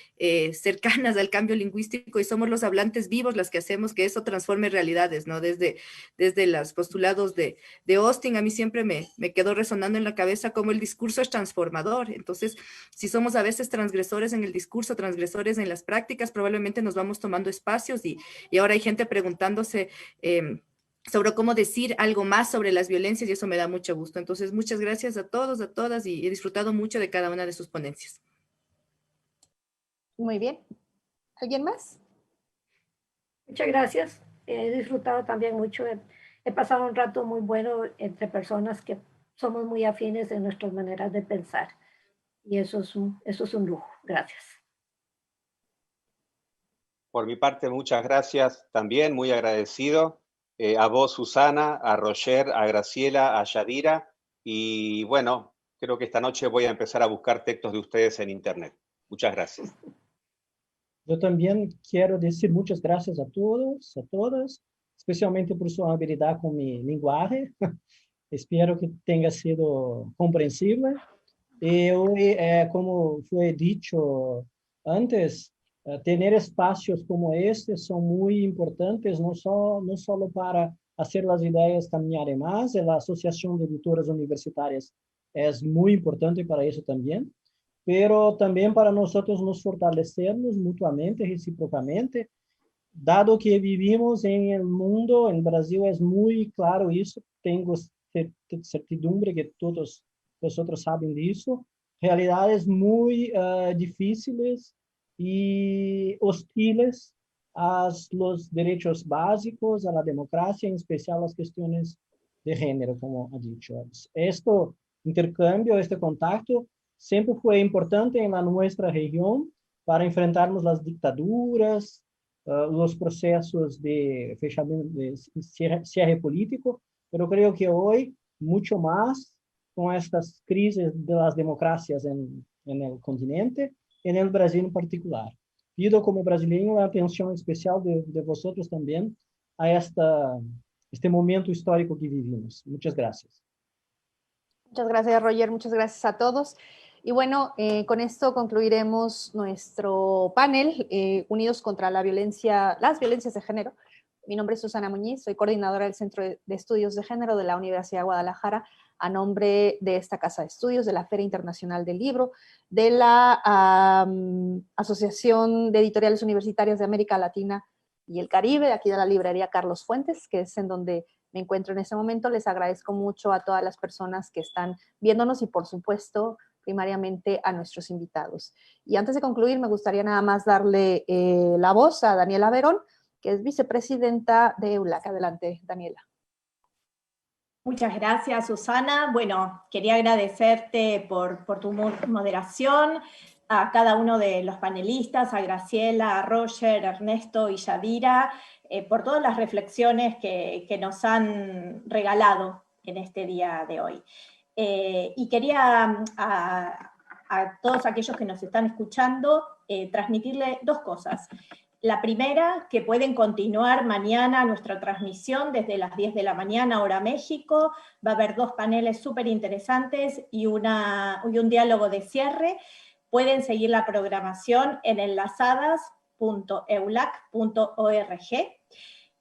S3: cercanas al cambio lingüístico, y somos los hablantes vivos las que hacemos que eso transforme realidades, ¿no? Desde los postulados de Austin, a mí siempre me quedó resonando en la cabeza cómo el discurso es transformador. Entonces, si somos a veces transgresores en el discurso, transgresores en las prácticas, probablemente nos vamos tomando espacios, y ahora hay gente preguntándose sobre cómo decir algo más sobre las violencias, y eso me da mucho gusto. Entonces, muchas gracias a todos, a todas, y he disfrutado mucho de cada una de sus ponencias.
S1: Muy bien. ¿Alguien más?
S4: Muchas gracias. He disfrutado también mucho. He pasado un rato muy bueno entre personas que somos muy afines en nuestras maneras de pensar. Y eso es un lujo. Gracias.
S5: Por mi parte, muchas gracias también, muy agradecido. A vos, Susana, a Roger, a Graciela, a Yadira, y bueno, creo que esta noche voy a empezar a buscar textos de ustedes en internet. Muchas gracias.
S2: Yo también quiero decir muchas gracias a todos, a todas, especialmente por su habilidad con mi lenguaje. Espero que tenha sido compreensível. E hoy, como fue dicho antes, tener espacios como este son muy importantes, no solo para hacer las ideas caminhar más. La Asociación de Editoras Universitarias es muy importante para eso también, pero también para nosotros nos fortalecernos mutuamente, recíprocamente, dado que vivimos en el mundo, en Brasil es muy claro eso, tengo certidumbre que todos vosotros saben de eso, realidades muy difíciles y hostiles a los derechos básicos, a la democracia, en especial las cuestiones de género, como ha dicho. Este intercambio, este contacto, siempre fue importante en nuestra región para enfrentarnos las dictaduras, los procesos de fechamento, de cierre político, pero creo que hoy, mucho más, con estas crisis de las democracias en el continente, en el Brasil en particular. Pido como brasileño la atención especial de vosotros también a este momento histórico que vivimos. Muchas gracias.
S1: Muchas gracias, Roger. Muchas gracias a todos. Y bueno, con esto concluiremos nuestro panel, Unidos contra las violencias de género. Mi nombre es Susana Muñiz, soy coordinadora del Centro de Estudios de Género de la Universidad de Guadalajara, a nombre de esta Casa de Estudios, de la Feria Internacional del Libro, de la Asociación de Editoriales Universitarias de América Latina y el Caribe, aquí de la librería Carlos Fuentes, que es en donde me encuentro en este momento. Les agradezco mucho a todas las personas que están viéndonos y, por supuesto, primariamente a nuestros invitados. Y antes de concluir, me gustaría nada más darle la voz a Daniela Verón, que es vicepresidenta de EULAC. Adelante, Daniela.
S6: Muchas gracias, Susana. Bueno, quería agradecerte por tu moderación, a cada uno de los panelistas, a Graciela, a Roger, Ernesto y Yadira, por todas las reflexiones que nos han regalado en este día de hoy. Y quería a todos aquellos que nos están escuchando transmitirle dos cosas. La primera, que pueden continuar mañana nuestra transmisión desde las 10 de la mañana, hora México. Va a haber 2 paneles súper interesantes y un diálogo de cierre. Pueden seguir la programación en enlazadas.eulac.org.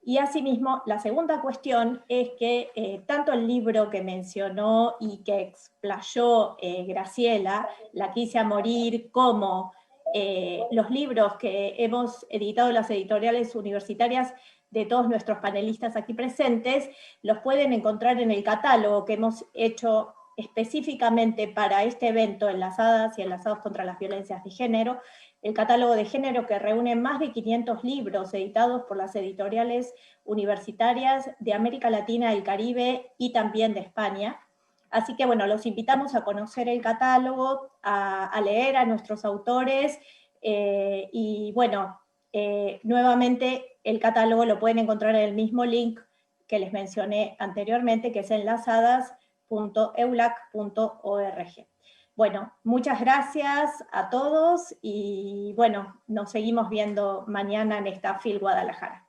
S6: Y asimismo, la segunda cuestión es que tanto el libro que mencionó y que explayó Graciela, La quise a morir, como los libros que hemos editado las editoriales universitarias de todos nuestros panelistas aquí presentes, los pueden encontrar en el catálogo que hemos hecho específicamente para este evento, Enlazadas y Enlazados contra las Violencias de Género, el catálogo de género que reúne más de 500 libros editados por las editoriales universitarias de América Latina, el Caribe y también de España. Así que bueno, los invitamos a conocer el catálogo, a leer a nuestros autores, y bueno, nuevamente el catálogo lo pueden encontrar en el mismo link que les mencioné anteriormente, que es enlazadas.eulac.org. Bueno, muchas gracias a todos y bueno, nos seguimos viendo mañana en esta FIL Guadalajara.